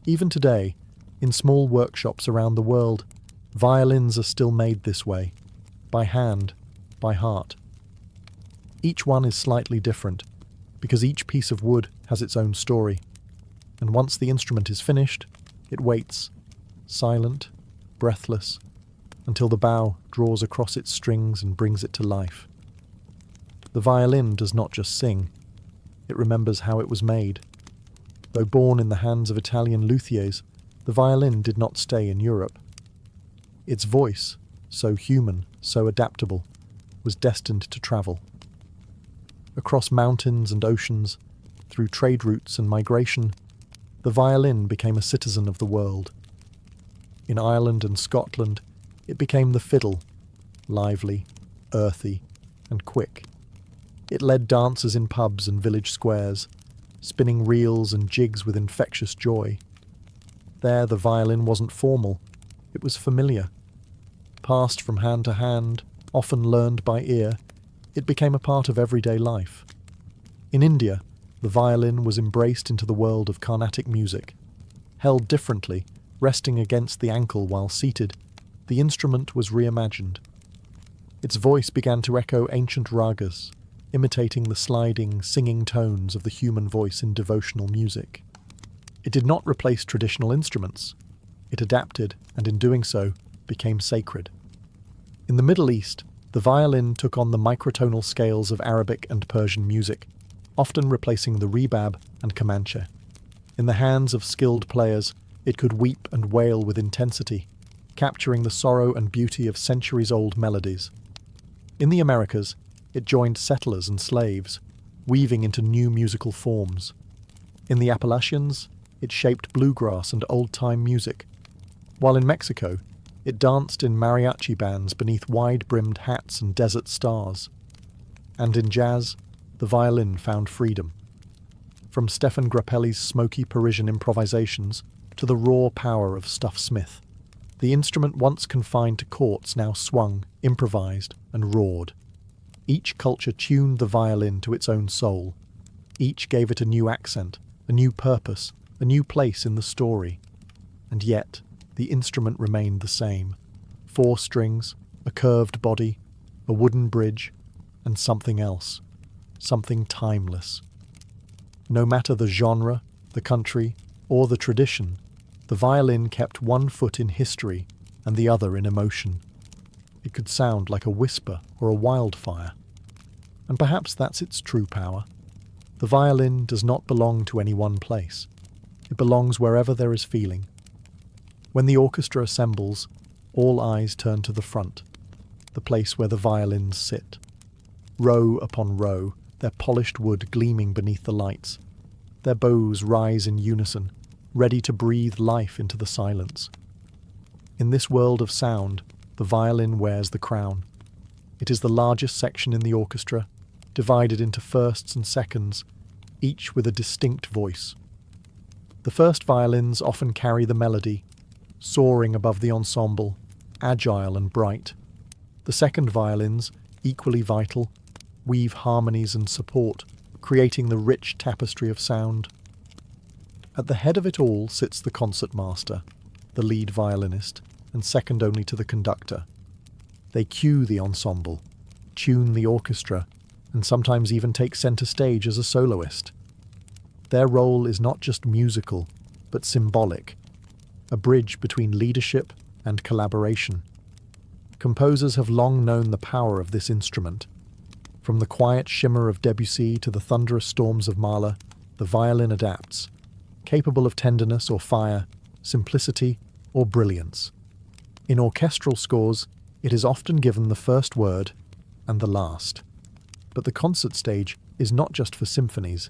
Even today, in small workshops around the world, violins are still made this way, by hand, by heart. Each one is slightly different, because each piece of wood has its own story, and once the instrument is finished, it waits, silent, breathless, until the bow draws across its strings and brings it to life. The violin does not just sing, it remembers how it was made. Though born in the hands of Italian luthiers, the violin did not stay in Europe. Its voice, so human, so adaptable, was destined to travel. Across mountains and oceans, through trade routes and migration, the violin became a citizen of the world. In Ireland and Scotland, it became the fiddle, lively, earthy, and quick. It led dancers in pubs and village squares, spinning reels and jigs with infectious joy. There the violin wasn't formal, it was familiar. Passed from hand to hand, often learned by ear, It became a part of everyday life. In India, the violin was embraced into the world of Carnatic music. Held differently, resting against the ankle while seated, the instrument was reimagined. Its voice began to echo ancient ragas, imitating the sliding, singing tones of the human voice in devotional music. It did not replace traditional instruments. It adapted, and in doing so, became sacred. In the Middle East, the violin took on the microtonal scales of Arabic and Persian music, often replacing the rebab and Comanche. In the hands of skilled players, it could weep and wail with intensity, capturing the sorrow and beauty of centuries-old melodies. In the Americas, it joined settlers and slaves, weaving into new musical forms. In the Appalachians, it shaped bluegrass and old-time music, while in Mexico, it danced in mariachi bands beneath wide-brimmed hats and desert stars. And in jazz, the violin found freedom. From Stefan Grappelli's smoky Parisian improvisations to the raw power of Stuff Smith, the instrument once confined to courts now swung, improvised, and roared. Each culture tuned the violin to its own soul. Each gave it a new accent, a new purpose, a new place in the story. And yet, the instrument remained the same. 4 strings, a curved body, a wooden bridge, and something else. Something timeless. No matter the genre, the country, or the tradition, the violin kept one foot in history and the other in emotion. It could sound like a whisper or a wildfire. And perhaps that's its true power. The violin does not belong to any one place. It belongs wherever there is feeling. When the orchestra assembles, all eyes turn to the front, the place where the violins sit. Row upon row, their polished wood gleaming beneath the lights. Their bows rise in unison, ready to breathe life into the silence. In this world of sound, the violin wears the crown. It is the largest section in the orchestra, divided into firsts and seconds, each with a distinct voice. The first violins often carry the melody, soaring above the ensemble, agile and bright. The second violins, equally vital, weave harmonies and support, creating the rich tapestry of sound. At the head of it all sits the concertmaster, the lead violinist, and second only to the conductor. They cue the ensemble, tune the orchestra, and sometimes even take centre stage as a soloist. Their role is not just musical, but symbolic, a bridge between leadership and collaboration. Composers have long known the power of this instrument. From the quiet shimmer of Debussy to the thunderous storms of Mahler, the violin adapts, capable of tenderness or fire, simplicity or brilliance. In orchestral scores, it is often given the first word and the last. But the concert stage is not just for symphonies.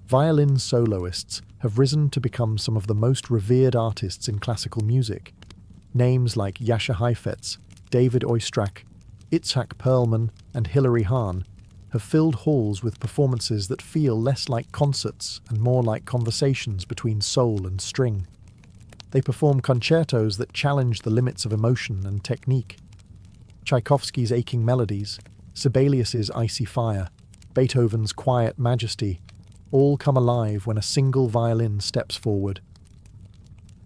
Violin soloists have risen to become some of the most revered artists in classical music. Names like Jascha Heifetz, David Oistrakh, Itzhak Perlman, and Hilary Hahn have filled halls with performances that feel less like concerts and more like conversations between soul and string. They perform concertos that challenge the limits of emotion and technique. Tchaikovsky's aching melodies, Sibelius's icy fire, Beethoven's quiet majesty, all come alive when a single violin steps forward.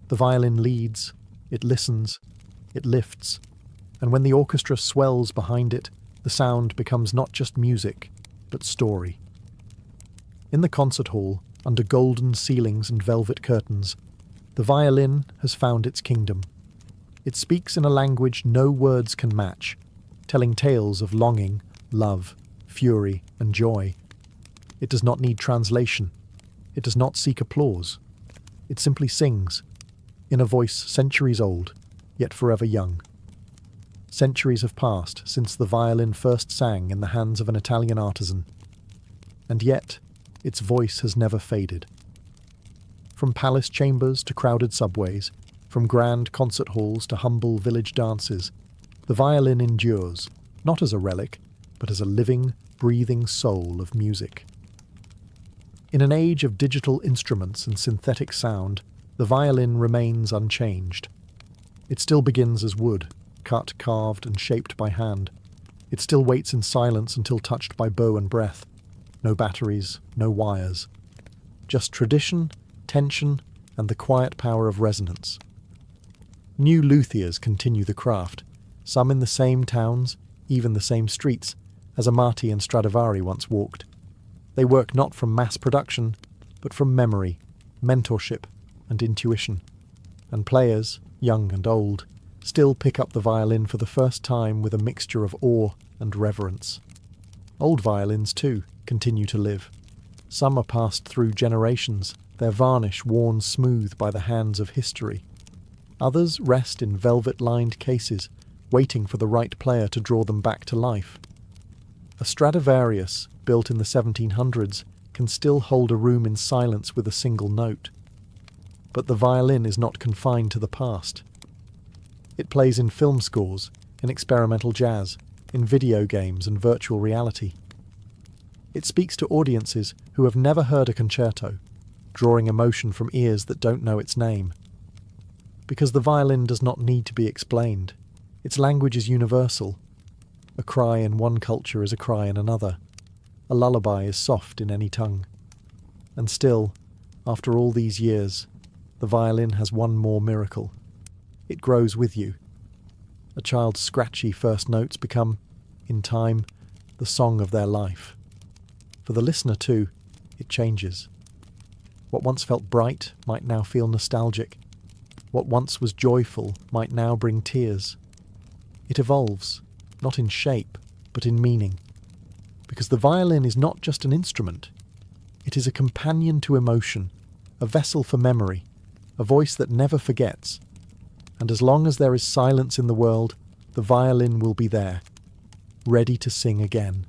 The violin leads, it listens, it lifts, and when the orchestra swells behind it, the sound becomes not just music, but story. In the concert hall, under golden ceilings and velvet curtains, the violin has found its kingdom. It speaks in a language no words can match, telling tales of longing, love, fury, and joy. It does not need translation. It does not seek applause. It simply sings, in a voice centuries old, yet forever young. Centuries have passed since the violin first sang in the hands of an Italian artisan, and yet its voice has never faded. From palace chambers to crowded subways, from grand concert halls to humble village dances, the violin endures, not as a relic, but as a living, breathing soul of music. In an age of digital instruments and synthetic sound, the violin remains unchanged. It still begins as wood, cut, carved, and shaped by hand. It still waits in silence until touched by bow and breath. No batteries, no wires. Just tradition, tension, and the quiet power of resonance. New luthiers continue the craft, some in the same towns, even the same streets, as Amati and Stradivari once walked. They work not from mass production, but from memory, mentorship, and intuition. And players, young and old, still pick up the violin for the first time with a mixture of awe and reverence. Old violins, too, continue to live. Some are passed through generations, their varnish worn smooth by the hands of history. Others rest in velvet-lined cases, waiting for the right player to draw them back to life. A Stradivarius, built in the 1700s, can still hold a room in silence with a single note. But the violin is not confined to the past. It plays in film scores, in experimental jazz, in video games and virtual reality. It speaks to audiences who have never heard a concerto, drawing emotion from ears that don't know its name. Because the violin does not need to be explained. Its language is universal. A cry in one culture is a cry in another. A lullaby is soft in any tongue. And still, after all these years, the violin has one more miracle. It grows with you. A child's scratchy first notes become, in time, the song of their life. For the listener, too, it changes. What once felt bright might now feel nostalgic. What once was joyful might now bring tears. It evolves, not in shape, but in meaning. Because the violin is not just an instrument. It is a companion to emotion, a vessel for memory, a voice that never forgets. And as long as there is silence in the world, the violin will be there, ready to sing again.